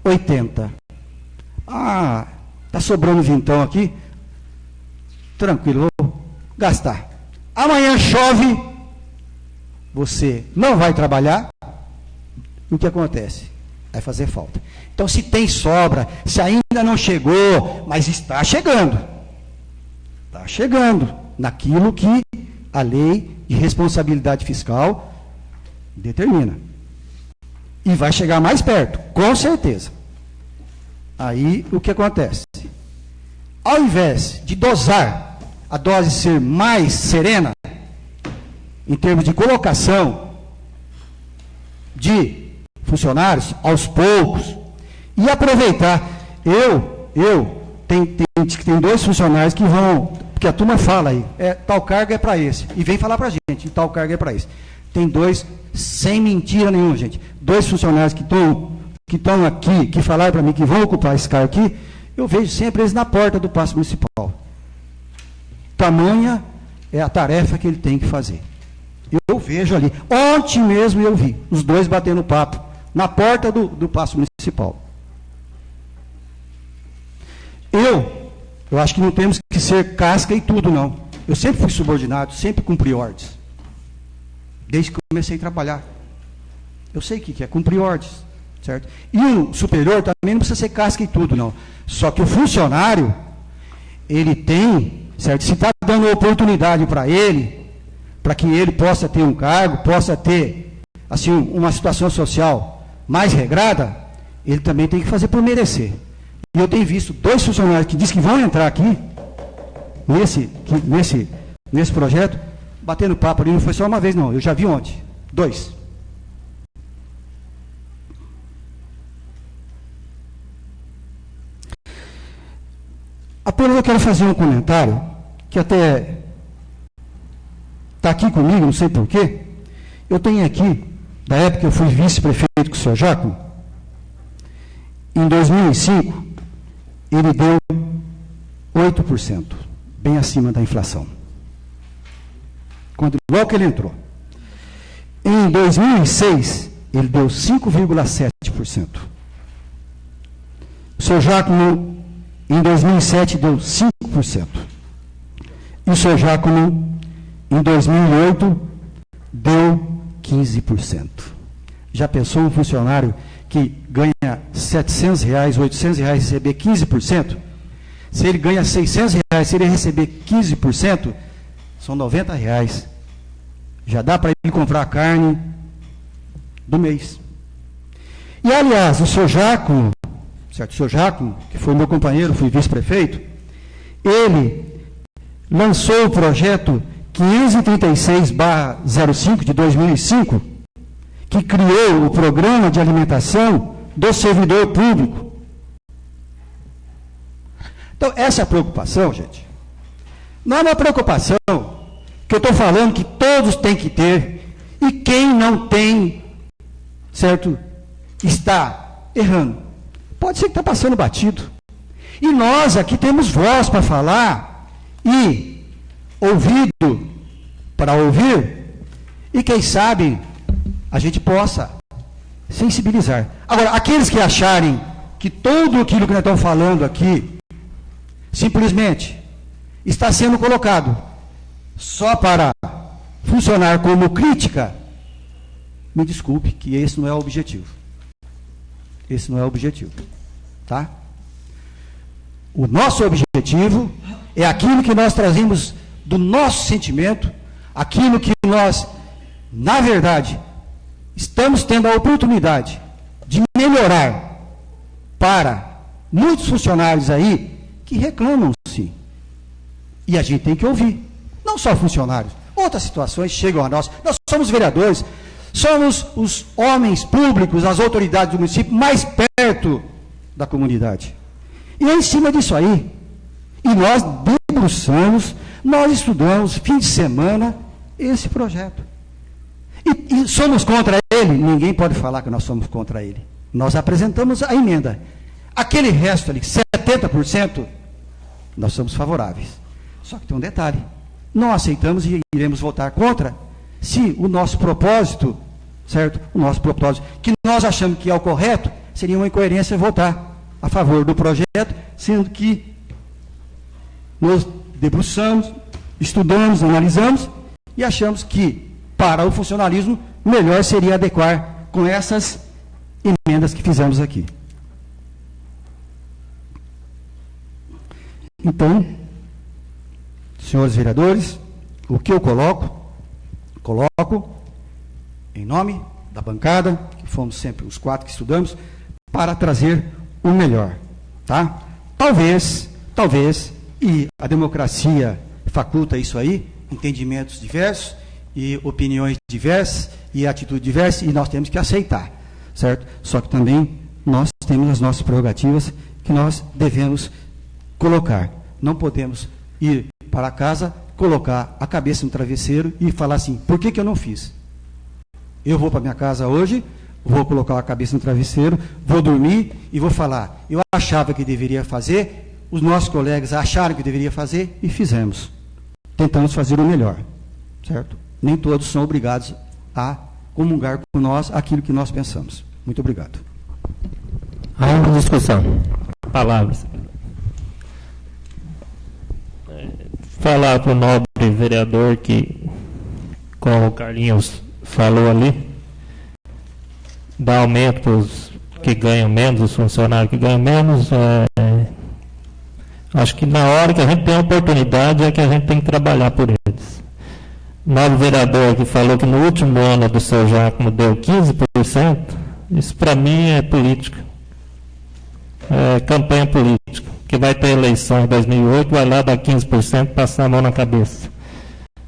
Speaker 7: 80. Está sobrando vintão aqui. Tranquilo, vou gastar. Amanhã chove, você não vai trabalhar. O que acontece? Vai fazer falta. Então, se tem sobra, se ainda não chegou, mas está chegando. Está chegando naquilo que a lei de responsabilidade fiscal determina. E vai chegar mais perto, com certeza. Aí, o que acontece? Ao invés de dosar, a dose ser mais serena, em termos de colocação de funcionários, aos poucos, e aproveitar. Tem 2 funcionários que vão, porque a turma fala aí, tal carga é para esse, e vem falar para a gente, tal carga é para esse. Tem 2, sem mentira nenhuma, gente, 2 funcionários que estão aqui, que falaram para mim que vão ocupar esse cargo aqui, eu vejo sempre eles na porta do Paço Municipal. Tamanha é a tarefa que ele tem que fazer. Eu vejo ali. Ontem mesmo eu vi os 2 batendo papo na porta do Paço Municipal. Eu acho que não temos que ser casca e tudo, não. Eu sempre fui subordinado, sempre cumpri ordens. Desde que comecei a trabalhar. Eu sei o que é cumprir ordens, certo? E o superior também não precisa ser casca e tudo, não. Só que o funcionário, ele tem, certo? Se está dando oportunidade para ele, para que ele possa ter um cargo, possa ter, assim, uma situação social mais regrada, ele também tem que fazer por merecer. E eu tenho visto 2 funcionários que dizem que vão entrar aqui, nesse projeto, batendo papo ali, não foi só uma vez, não, eu já vi ontem. 2. Apenas eu quero fazer um comentário, que até está aqui comigo, não sei porquê. Eu tenho aqui, da época que eu fui vice-prefeito com o senhor Jaco, em 2005, ele deu 8%, bem acima da inflação. Logo que ele entrou. Em 2006, ele deu 5,7%. O senhor Jácono, em 2007, deu 5%. E o senhor Jácono, em 2008, deu 15%. Já pensou um funcionário que ganha R$700, R$800, receber 15%? Se ele ganha R$600, se ele receber 15%, são R$90. Já dá para ele comprar a carne do mês. E, aliás, o senhor Jaco, certo? O senhor Jaco, que foi meu companheiro, fui vice-prefeito, ele lançou o projeto 536/05 de 2005, que criou o programa de alimentação do servidor público. Então, essa preocupação, gente, não é uma preocupação que eu estou falando que todos têm que ter, e quem não tem, certo, está errando. Pode ser que está passando batido. E nós aqui temos voz para falar e ouvido para ouvir, e quem sabe a gente possa sensibilizar. Agora, aqueles que acharem que tudo aquilo que nós estamos falando aqui simplesmente está sendo colocado só para funcionar como crítica, me desculpe, que esse não é o objetivo. Esse não é o objetivo. Tá? O nosso objetivo é aquilo que nós trazemos do nosso sentimento, aquilo que nós, na verdade, estamos tendo a oportunidade de melhorar para muitos funcionários aí que reclamam, sim. E a gente tem que ouvir. Não só funcionários. Outras situações chegam a nós. Nós somos vereadores, somos os homens públicos, as autoridades do município mais perto da comunidade. E é em cima disso aí. E nós debruçamos, nós estudamos, fim de semana, esse projeto. E somos contra ele? Ninguém pode falar que nós somos contra ele. Nós apresentamos a emenda. Aquele resto ali, 70%, nós somos favoráveis. Só que tem um detalhe. Não aceitamos e iremos votar contra se o nosso propósito, certo? O nosso propósito, que nós achamos que é o correto, seria uma incoerência votar a favor do projeto, sendo que nós debruçamos, estudamos, analisamos e achamos que, para o funcionalismo, melhor seria adequar com essas emendas que fizemos aqui. Então, senhores vereadores, o que eu coloco em nome da bancada, que fomos sempre os 4 que estudamos, para trazer o melhor. Tá? Talvez, e a democracia faculta isso aí, entendimentos diversos, e opiniões diversas, e atitudes diversas, e nós temos que aceitar, certo? Só que também nós temos as nossas prerrogativas que nós devemos colocar. Não podemos ir para casa, colocar a cabeça no travesseiro e falar assim, por que eu não fiz? Eu vou para minha casa hoje, vou colocar a cabeça no travesseiro, vou dormir e vou falar, eu achava que deveria fazer, os nossos colegas acharam que deveria fazer e fizemos. Tentamos fazer o melhor, certo? Nem todos são obrigados a comungar com nós aquilo que nós pensamos. Muito obrigado.
Speaker 1: Há uma discussão.
Speaker 4: Palavras. Falar para o nobre vereador que, como o Carlinhos falou ali, dá aumento para os que ganham menos, os funcionários que ganham menos. Acho que na hora que a gente tem a oportunidade é que a gente tem que trabalhar por eles. O nobre vereador que falou que no último ano do seu Giacomo deu 15%, isso para mim é política. É campanha política. Que vai ter eleição em 2008, vai lá dar 15%, passar a mão na cabeça.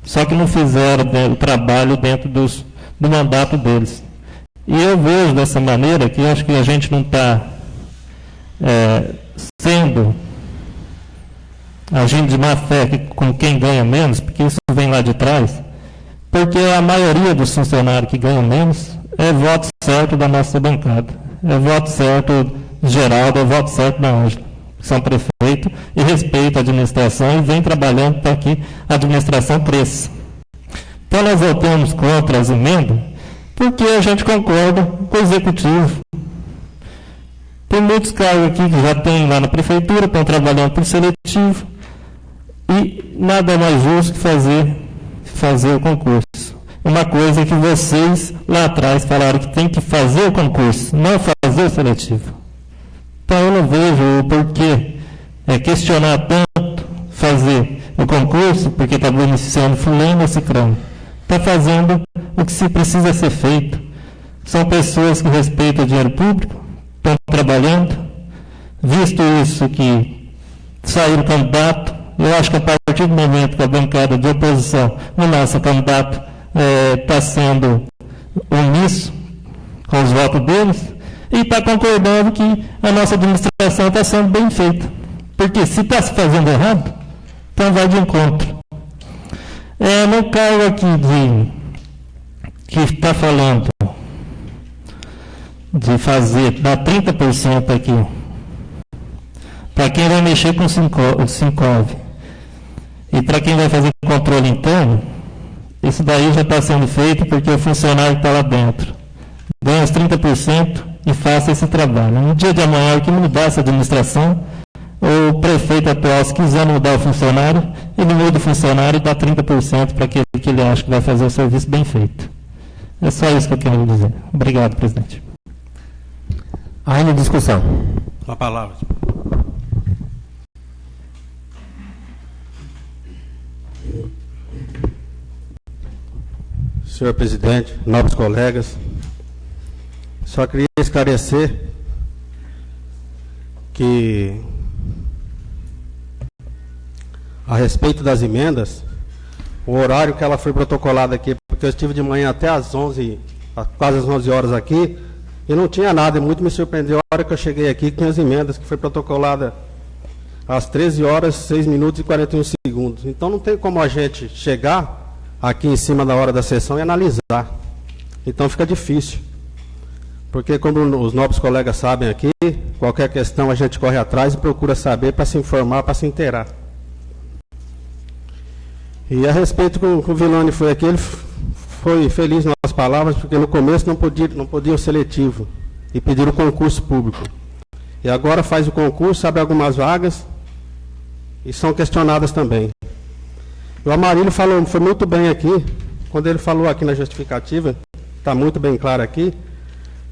Speaker 4: Só que não fizeram o trabalho dentro do mandato deles. E eu vejo dessa maneira que acho que a gente não está agindo de má fé com quem ganha menos, porque isso vem lá de trás, porque a maioria dos funcionários que ganham menos é voto certo da nossa bancada. É voto certo do Geraldo, é voto certo da Ângela. São prefeito e respeita a administração e vem trabalhando para que a administração cresça. Então nós votamos contra as emendas porque a gente concorda com o executivo. Tem muitos cargos aqui que já tem lá na prefeitura, estão trabalhando por seletivo e nada mais justo que fazer o concurso. Uma coisa que vocês lá atrás falaram que tem que fazer o concurso, não fazer o seletivo. Então eu não vejo o porquê questionar tanto fazer o concurso, porque está beneficiando fulano ou ciclano. Está fazendo o que se precisa ser feito. São pessoas que respeitam o dinheiro público, estão trabalhando. Visto isso que saíram candidato, eu acho que a partir do momento que a bancada de oposição, o nosso candidato está sendo omisso com os votos deles, e está concordando que a nossa administração está sendo bem feita. Porque se está se fazendo errado, então vai de encontro. No cargo aqui que está falando de dar 30% aqui para quem vai mexer com o Sincov e para quem vai fazer controle interno, isso daí já está sendo feito porque o funcionário está lá dentro. Ganha os 30% e faça esse trabalho. No dia de amanhã, o que mudar essa administração, o prefeito atual, se quiser mudar o funcionário, ele muda o funcionário e dá 30% para aquele que ele acha que vai fazer o serviço bem feito. É só isso que eu quero dizer. Obrigado, presidente.
Speaker 1: Ainda em discussão.
Speaker 8: Com a palavra. Senhor presidente, nobres colegas, só queria esclarecer que, a respeito das emendas, o horário que ela foi protocolada aqui, porque eu estive de manhã até às 11, quase às 11 horas aqui, e não tinha nada, e muito me surpreendeu a hora que eu cheguei aqui, que tinha as emendas, que foi protocolada às 13 horas, 6 minutos e 41 segundos. Então não tem como a gente chegar aqui em cima da hora da sessão e analisar. Então fica difícil. Porque como os nobres colegas sabem aqui, qualquer questão a gente corre atrás e procura saber para se informar, para se inteirar. E a respeito com o Villani foi aqui, ele foi feliz nas palavras, porque no começo não podia o seletivo e pediram o concurso público. E agora faz o concurso, abre algumas vagas e são questionadas também. O Amarílio falou, foi muito bem aqui, quando ele falou aqui na justificativa, está muito bem claro aqui,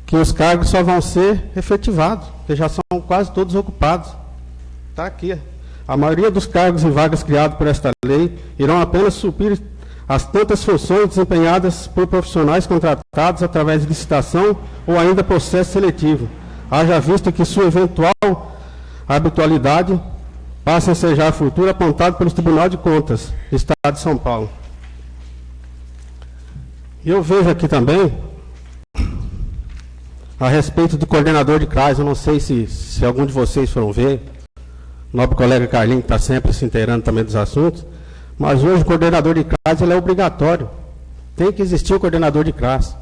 Speaker 8: que os cargos só vão ser efetivados, porque já são quase todos ocupados. Está aqui. A maioria dos cargos e vagas criados por esta lei irão apenas suprir as tantas funções desempenhadas por profissionais contratados através de licitação ou ainda processo seletivo, haja visto que sua eventual habitualidade passa a ensejar a futuro apontado pelo Tribunal de Contas do Estado de São Paulo. E eu vejo aqui também, a respeito do coordenador de CRAS, eu não sei se algum de vocês foram ver, o nobre colega Carlinhos está sempre se inteirando também dos assuntos, mas hoje o coordenador de CRAS ele é obrigatório. Tem que existir o coordenador de CRAS.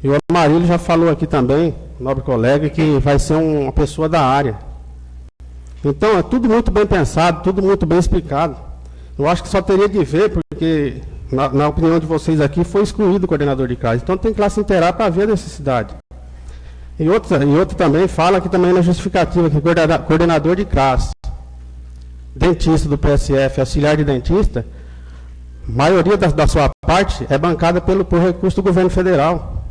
Speaker 8: E o Amarílio já falou aqui também, nobre colega, que vai ser uma pessoa da área. Então, é tudo muito bem pensado, tudo muito bem explicado. Eu acho que só teria de ver, porque, na opinião de vocês aqui, foi excluído o coordenador de CRAS. Então, tem que lá se inteirar para ver a necessidade. E outro também fala aqui também na justificativa, que coordenador de CRAS, dentista do PSF, auxiliar de dentista, a maioria da sua parte é bancada por recurso do governo federal.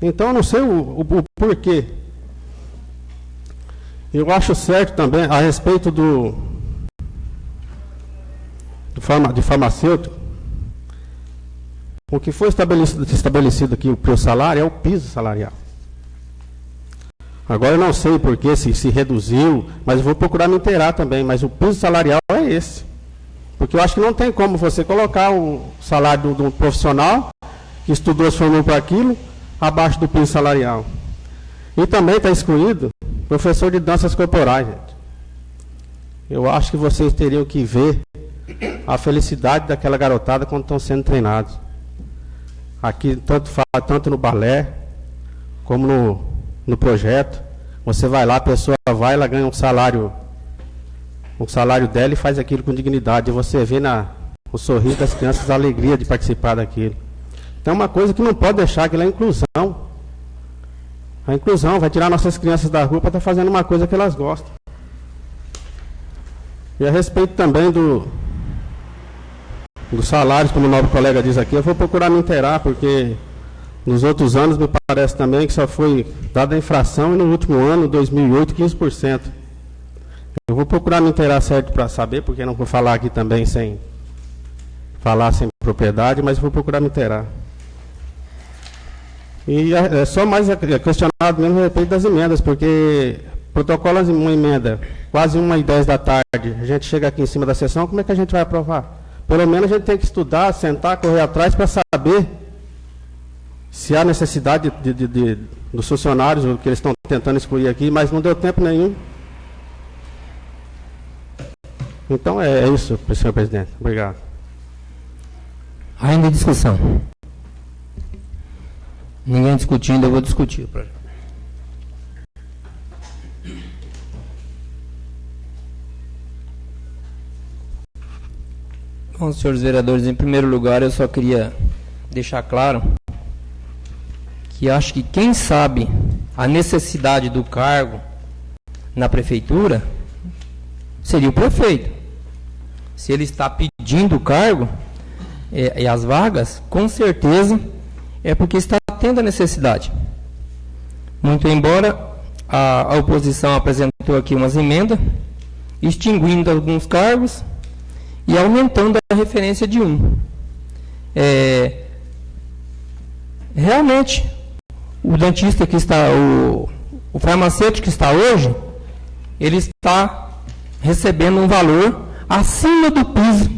Speaker 8: Então, eu não sei o porquê. Eu acho certo também, a respeito de farmacêutico, o que foi estabelecido aqui para o salário é o piso salarial. Agora eu não sei por que se reduziu, mas eu vou procurar me inteirar também, mas o piso salarial é esse. Porque eu acho que não tem como você colocar o salário de um profissional que estudou, se formou para aquilo, abaixo do piso salarial. E também está excluído professor de danças corporais, gente. Eu acho que vocês teriam que ver a felicidade daquela garotada quando estão sendo treinados. Aqui, tanto no balé, como no projeto. Você vai lá, a pessoa vai, ela ganha um salário dela e faz aquilo com dignidade. E você vê o sorriso das crianças, a alegria de participar daquilo. Então é uma coisa que não pode deixar, que é a inclusão. A inclusão vai tirar nossas crianças da rua para estar fazendo uma coisa que elas gostam. E a respeito também dos salários, como o nobre colega diz aqui, eu vou procurar me inteirar, porque nos outros anos me parece também que só foi dada a infração e no último ano, 2008, 15%. Eu vou procurar me inteirar certo para saber, porque não vou falar aqui também sem propriedade, mas vou procurar me inteirar. E é só mais questionado mesmo a respeito das emendas, porque protocola uma emenda, quase 1h10 da tarde, a gente chega aqui em cima da sessão, como é que a gente vai aprovar? Pelo menos a gente tem que estudar, sentar, correr atrás para saber se há necessidade dos funcionários, o que eles estão tentando excluir aqui, mas não deu tempo nenhum. Então é isso, senhor presidente. Obrigado.
Speaker 1: Ainda em discussão. Ninguém discutindo, eu vou discutir o projeto. Bom, senhores vereadores, em primeiro lugar, eu só queria deixar claro que acho que quem sabe a necessidade do cargo na prefeitura seria o prefeito. Se ele está pedindo o cargo e as vagas, com certeza é porque está tendo a necessidade. Muito embora a oposição apresentou aqui umas emendas, extinguindo alguns cargos e aumentando a referência de um. Realmente, o dentista que está, o farmacêutico que está hoje, ele está recebendo um valor acima do piso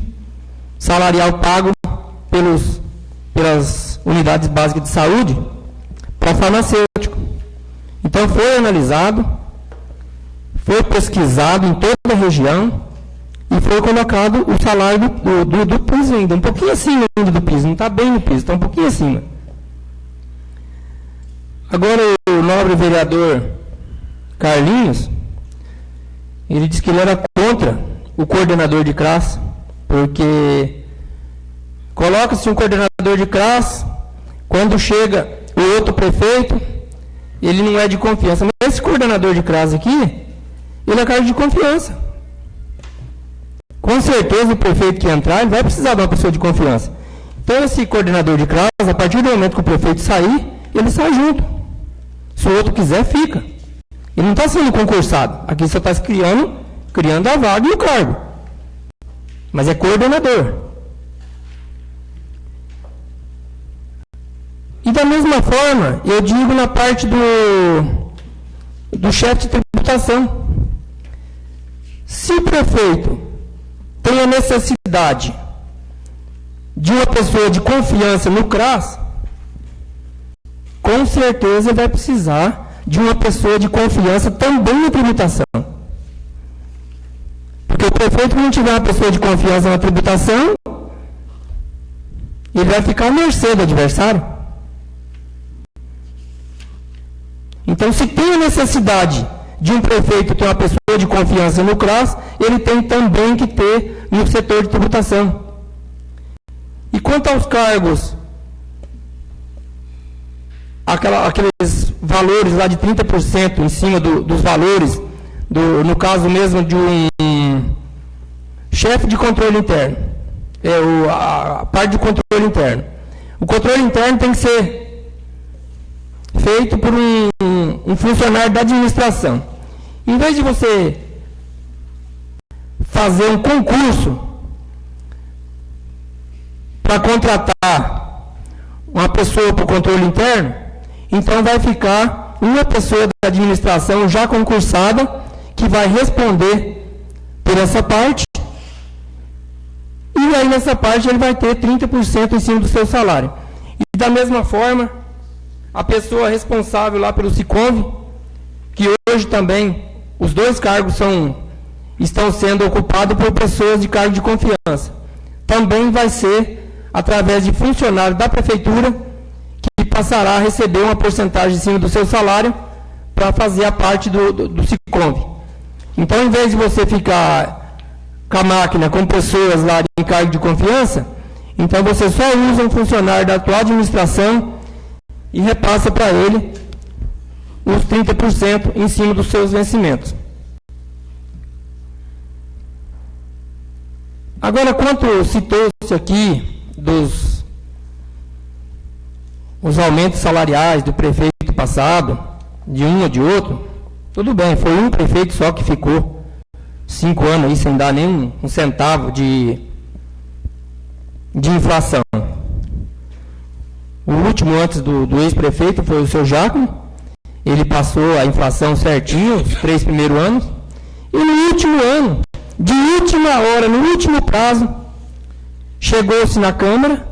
Speaker 1: salarial pago pelas unidades básicas de saúde para farmacêutico. Então foi analisado, foi pesquisado em toda a região e foi colocado o salário do piso ainda, um pouquinho acima ainda do piso, não está bem no piso, está um pouquinho acima. Agora o nobre vereador Carlinhos, ele disse que ele era contra o coordenador de classe, porque coloca-se um coordenador de classe, quando chega o outro prefeito, ele não é de confiança. Mas esse coordenador de classe aqui, ele é cargo de confiança. Com certeza o prefeito que entrar, ele vai precisar de uma pessoa de confiança. Então esse coordenador de classe, a partir do momento que o prefeito sair, ele sai junto. Se o outro quiser, fica. Ele não está sendo concursado. Aqui você está criando a vaga e o cargo. Mas é coordenador. E da mesma forma, eu digo na parte do chefe de tributação. Se o prefeito tem a necessidade de uma pessoa de confiança no CRAS, com certeza vai precisar de uma pessoa de confiança também na tributação. Porque o prefeito, que não tiver uma pessoa de confiança na tributação, ele vai ficar à mercê do adversário. Então, se tem a necessidade de um prefeito ter uma pessoa de confiança no CRAS, ele tem também que ter no setor de tributação. E quanto aos cargos, aqueles valores lá de 30% em cima dos valores, no caso mesmo de um chefe de controle interno, a parte de controle interno. O controle interno tem que ser feito por um funcionário da administração. Em vez de você fazer um concurso para contratar uma pessoa para o controle interno, então vai ficar uma pessoa da administração já concursada que vai responder por essa parte, e aí nessa parte ele vai ter 30% em cima do seu salário. E da mesma forma, a pessoa responsável lá pelo Siconv, que hoje também os dois cargos estão sendo ocupados por pessoas de cargo de confiança, também vai ser através de funcionário da prefeitura que passará a receber uma porcentagem em cima do seu salário para fazer a parte do Siconv. Então, em vez de você ficar com a máquina, com pessoas lá em cargo de confiança, então você só usa um funcionário da atual administração e repassa para ele os 30% em cima dos seus vencimentos. Agora, quanto citou-se aqui os aumentos salariais do prefeito passado, de um ou de outro, tudo bem, foi um prefeito só que ficou 5 anos aí sem dar nem um centavo de inflação. O último antes do ex-prefeito foi o seu Jaco. Ele passou a inflação certinho, os 3 primeiros anos. E no último ano, de última hora, no último prazo, chegou-se na Câmara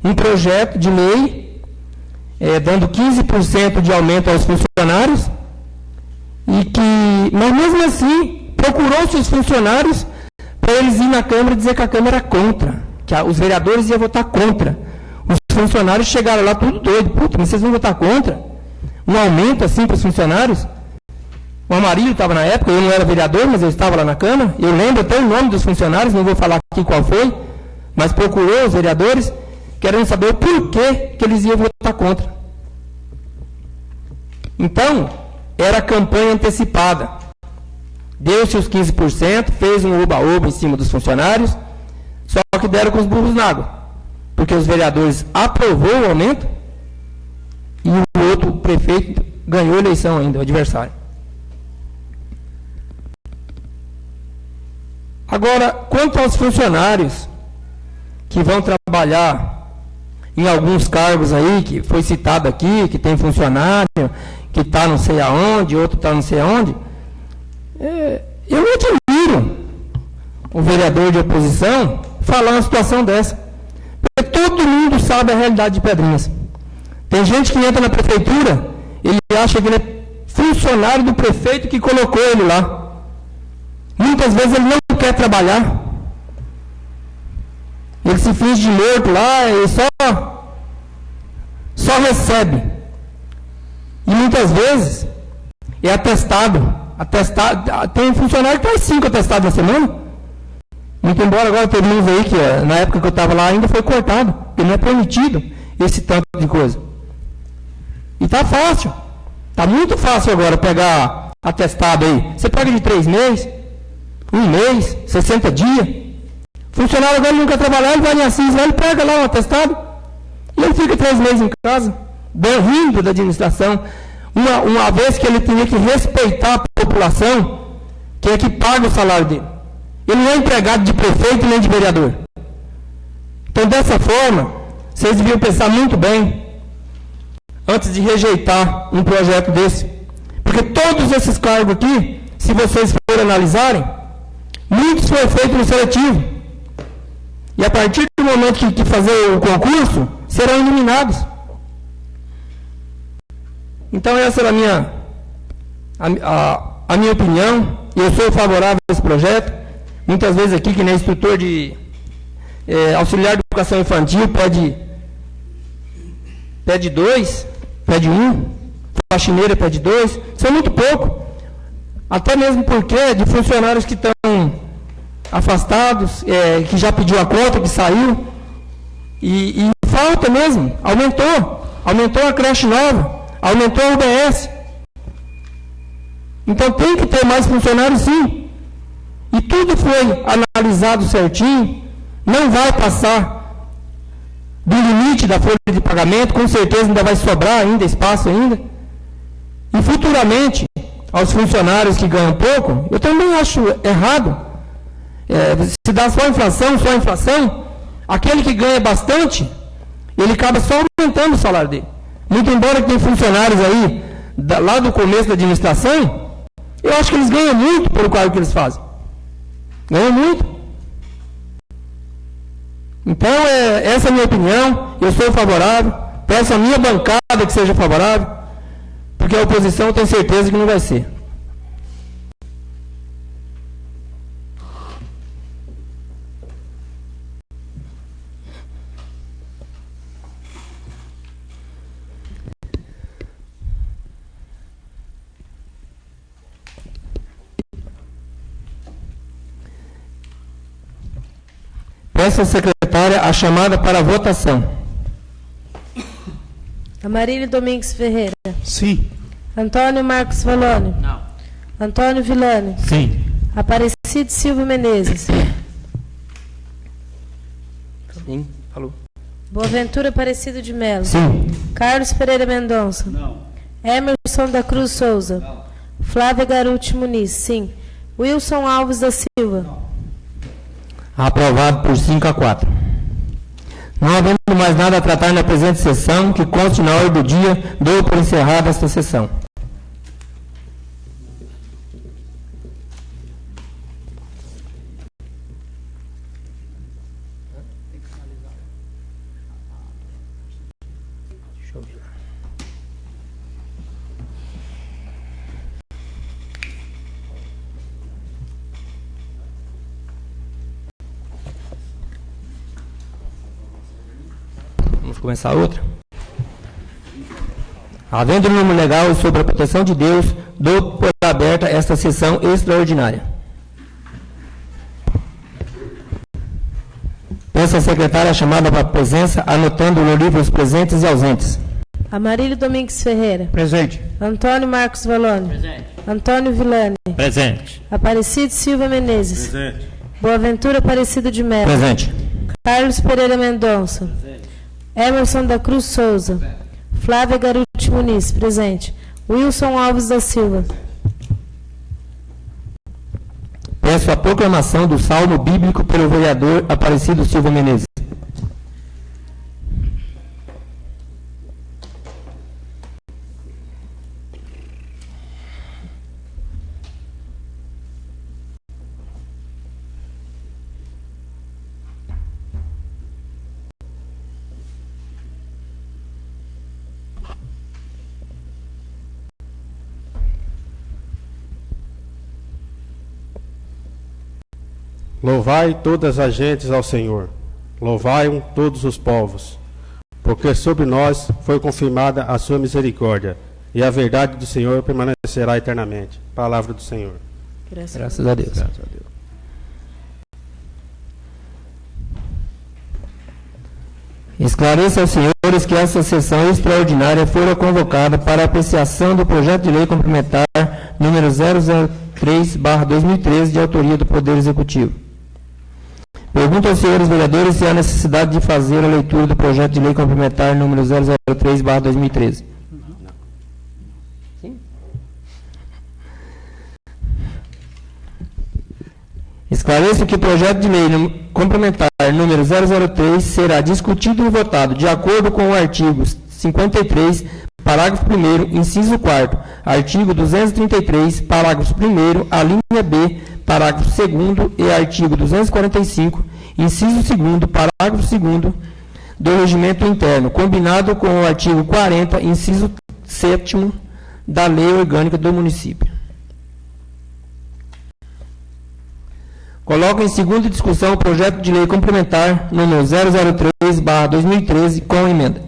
Speaker 1: um projeto de lei dando 15% de aumento aos funcionários, mas mesmo assim procurou-se os funcionários para eles irem na Câmara e dizer que a Câmara era contra, que os vereadores iam votar contra. Os funcionários chegaram lá tudo doido. Puta, mas vocês vão votar contra? Um aumento assim para os funcionários? O Amarillo estava na época, eu não era vereador, mas eu estava lá na Câmara. Eu lembro até o nome dos funcionários, não vou falar aqui qual foi. mas procurou os vereadores querendo saber o porquê que eles iam votar contra. Então, era campanha antecipada. Deu-se os 15%, fez um oba-oba em cima dos funcionários, só que deram com os burros na água. Porque os vereadores aprovou o aumento e o outro prefeito ganhou a eleição ainda, o adversário. Agora, quanto aos funcionários que vão trabalhar em alguns cargos aí, que foi citado aqui, que tem funcionário, que está não sei aonde, outro está não sei aonde, eu admiro o vereador de oposição falar uma situação dessa. Porque todo mundo sabe a realidade de Pedrinhas. Tem gente que entra na prefeitura, ele acha que ele é funcionário do prefeito que colocou ele lá. Muitas vezes ele não quer trabalhar. Ele se finge de morto lá e só recebe. E muitas vezes é atestado. Tem funcionário que faz 5 atestados na semana. Muito embora agora teve uns aí que na época que eu estava lá ainda foi cortado. Porque não é permitido esse tanto de coisa. E está fácil. Está muito fácil agora pegar atestado aí. Você pega de 3 meses, 1 mês, 60 dias. Funcionário agora não quer trabalhar, ele vai em Assis lá, ele pega lá um atestado. E ele fica 3 meses em casa, rindo da administração. Uma vez que ele teria que respeitar a população, que é que paga o salário dele. Ele não é empregado de prefeito nem de vereador. Então, dessa forma, vocês deviam pensar muito bem antes de rejeitar um projeto desse. Porque todos esses cargos aqui, se vocês forem analisarem, muitos foram feitos no seletivo. E a partir do momento que fazer o concurso, serão eliminados. Então, essa era a minha opinião. Eu sou favorável a esse projeto. Muitas vezes aqui, que nem instrutor de auxiliar de educação infantil, pede 2, pede 1, faxineira pede 2, isso é muito pouco. Até mesmo porque de funcionários que estão afastados, que já pediu a conta, que saiu, e falta mesmo, aumentou a creche nova, aumentou a UBS. Então tem que ter mais funcionários, sim. E tudo foi analisado certinho, não vai passar do limite da folha de pagamento, com certeza ainda vai sobrar ainda espaço ainda. E futuramente, aos funcionários que ganham pouco, eu também acho errado. Se dá só inflação, aquele que ganha bastante, ele acaba só aumentando o salário dele. Muito embora que tem funcionários aí, lá do começo da administração, eu acho que eles ganham muito pelo cargo que eles fazem. Ganham muito. Então, essa é a minha opinião, eu sou favorável, peço a minha bancada que seja favorável, porque a oposição eu tenho certeza que não vai ser. Peço à secretária a chamada para a votação.
Speaker 3: Amarílio Domingues Ferreira.
Speaker 5: Sim.
Speaker 3: Antônio Marcos Valone.
Speaker 6: Não.
Speaker 3: Antônio Villani.
Speaker 4: Sim.
Speaker 3: Aparecido Silva Menezes.
Speaker 1: Sim, falou.
Speaker 3: Boaventura Aparecido de Melo.
Speaker 1: Sim.
Speaker 3: Carlos Pereira Mendonça.
Speaker 7: Não.
Speaker 3: Emerson da Cruz Souza. Não. Flávia Garuti Muniz. Sim. Wilson Alves da Silva.
Speaker 7: Não.
Speaker 1: Aprovado por 5-4. Não havendo mais nada a tratar na presente sessão, que conste na ordem do dia, dou por encerrada esta sessão. Deixa eu ver. Vamos começar outra. Havendo norma legal sobre a proteção de Deus, dou por aberta esta sessão extraordinária. Peço à secretária a chamada para a presença, anotando no livro os presentes e ausentes.
Speaker 3: Amarílio Domingues Ferreira.
Speaker 5: Presente.
Speaker 3: Antônio Marcos Valone.
Speaker 6: Presente.
Speaker 3: Antônio Villani.
Speaker 4: Presente.
Speaker 3: Aparecido Silva Menezes.
Speaker 9: Presente.
Speaker 3: Boaventura Aparecido de Mello.
Speaker 1: Presente.
Speaker 3: Carlos Pereira Mendonça. Emerson da Cruz Souza. Flávia Garuti Muniz. Presente. Wilson Alves da Silva.
Speaker 1: Peço a proclamação do salmo bíblico pelo vereador Aparecido Silva Menezes.
Speaker 8: Louvai todas as gentes ao Senhor, louvai-o todos os povos, porque sobre nós foi confirmada a sua misericórdia, e a verdade do Senhor permanecerá eternamente. Palavra do Senhor.
Speaker 1: Graças a Deus. Esclareça aos senhores que essa sessão extraordinária fora convocada para apreciação do projeto de lei complementar número 003/2013, de autoria do Poder Executivo. Pergunto aos senhores vereadores se há necessidade de fazer a leitura do projeto de lei complementar número 003/2013. Sim. Esclareço que o projeto de lei complementar número 003 será discutido e votado de acordo com o artigo 53, parágrafo 1º, inciso 4º, artigo 233, parágrafo 1º, a linha B, parágrafo 2º e artigo 245, inciso 2º, parágrafo 2º do Regimento Interno, combinado com o artigo 40, inciso 7º da Lei Orgânica do Município. Coloco em segunda discussão o projeto de lei complementar número 003/2013 com emenda.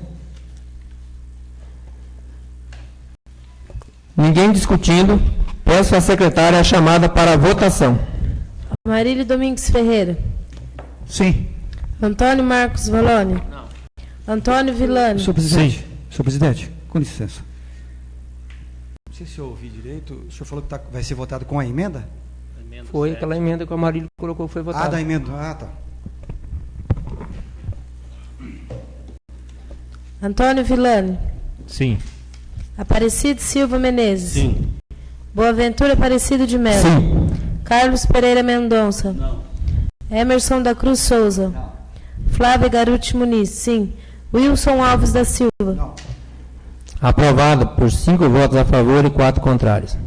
Speaker 1: Ninguém discutindo. Peço à secretária a chamada para a votação.
Speaker 3: Amarílio Domingues Ferreira.
Speaker 5: Sim.
Speaker 3: Antônio Marcos Valone.
Speaker 6: Não.
Speaker 3: Antônio Villani.
Speaker 7: Senhor presidente, senhor presidente, com licença. Não sei se eu ouvi direito, o senhor falou que vai ser votado com a emenda?
Speaker 1: Foi aquela emenda que o Amarílio colocou, foi votada.
Speaker 7: Ah, da emenda. Ah, tá.
Speaker 3: Antônio Villani.
Speaker 4: Sim.
Speaker 3: Aparecido Silva Menezes.
Speaker 8: Sim.
Speaker 3: Boaventura Aparecido de Mello.
Speaker 1: Sim.
Speaker 3: Carlos Pereira Mendonça.
Speaker 6: Não.
Speaker 3: Emerson da Cruz Souza.
Speaker 7: Não.
Speaker 3: Flávia Garuti Muniz. Sim. Wilson Alves da Silva.
Speaker 7: Não.
Speaker 1: Aprovado por 5 votos a favor e 4 contrários.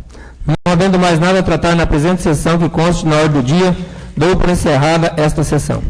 Speaker 1: Não havendo mais nada a tratar na presente sessão que conste na ordem do dia, dou por encerrada esta sessão.